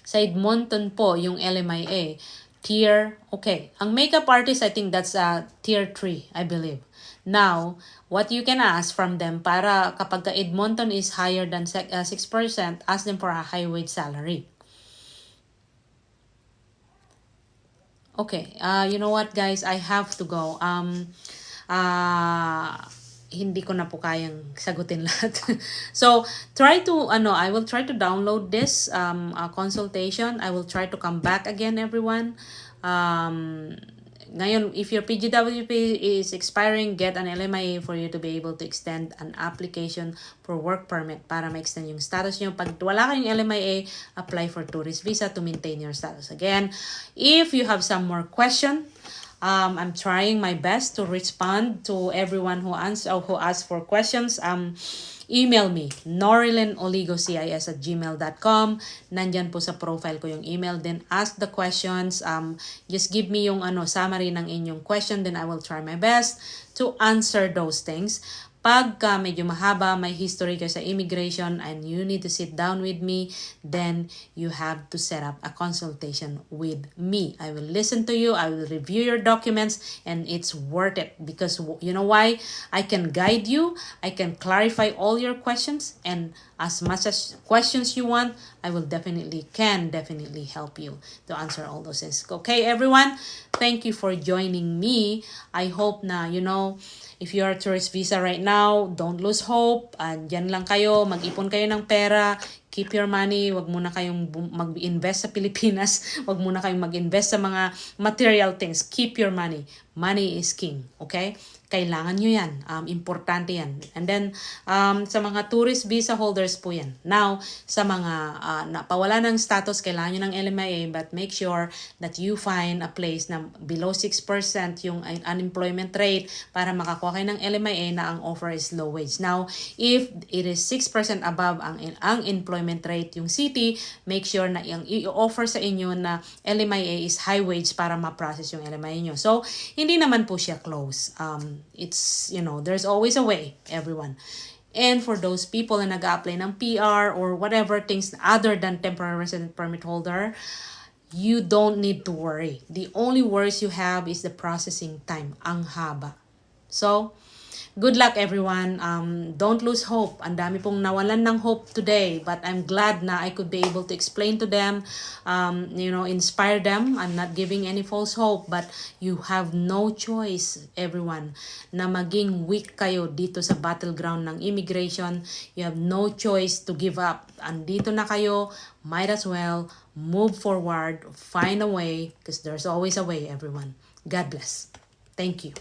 Sa Edmonton po, yung LMIA. Tier, okay. Ang makeup artist, I think that's Tier 3, I believe. Now, what you can ask from them para kapag Edmonton is higher than 6%, ask them for a high wage salary. Okay, you know what guys, I have to go. Hindi ko na po kayang sagutin lahat. So, I will try to download this consultation. I will try to come back again, everyone. Ngayon, if your PGWP is expiring, get an LMIA for you to be able to extend an application for work permit para ma-extend yung status nyo. Pag wala kayong LMIA, apply for tourist visa to maintain your status. Again, if you have some more question, I'm trying my best to respond to everyone who asked for questions. Email me, norilinoligocis@gmail.com. Nandyan po sa profile ko yung email. Then ask the questions. Just give me yung summary ng inyong question. Then I will try my best to answer those things. Pagka medyo mahaba, may history kayo sa immigration and you need to sit down with me, then you have to set up a consultation with me. I will listen to you, I will review your documents, and it's worth it because you know why? I can guide you, I can clarify all your questions, and as much as questions you want, I will definitely help you to answer all those things. Okay, everyone? Thank you for joining me. I hope na, if you are tourist visa right now, don't lose hope. Diyan lang kayo, mag-ipon kayo ng pera, keep your money, wag muna kayong mag-invest sa Pilipinas, wag muna kayong mag-invest sa mga material things. Keep your money. Money is king, okay? Kailangan nyo yan. Importante yan. And then, sa mga tourist visa holders po yan. Now, sa mga napawala ng status, kailangan nyo ng LMIA, but make sure that you find a place na below 6% yung unemployment rate para makakuha kayo ng LMIA na ang offer is low wage. Now, if it is 6% above ang employment rate yung city, make sure na yung i-offer sa inyo na LMIA is high wage para ma-process yung LMIA nyo. So, hindi naman po siya close. It's, there's always a way, everyone. And for those people na nag-apply ng PR or whatever things other than temporary resident permit holder, you don't need to worry. The only worries you have is the processing time. Ang haba. So, good luck everyone. Don't lose hope. Ang dami pong nawalan ng hope today, but I'm glad na I could be able to explain to them, inspire them. I'm not giving any false hope, but you have no choice, everyone, na maging weak kayo dito sa battleground ng immigration. You have no choice to give up. Andito na kayo, might as well move forward, find a way, because there's always a way, everyone. God bless. Thank you.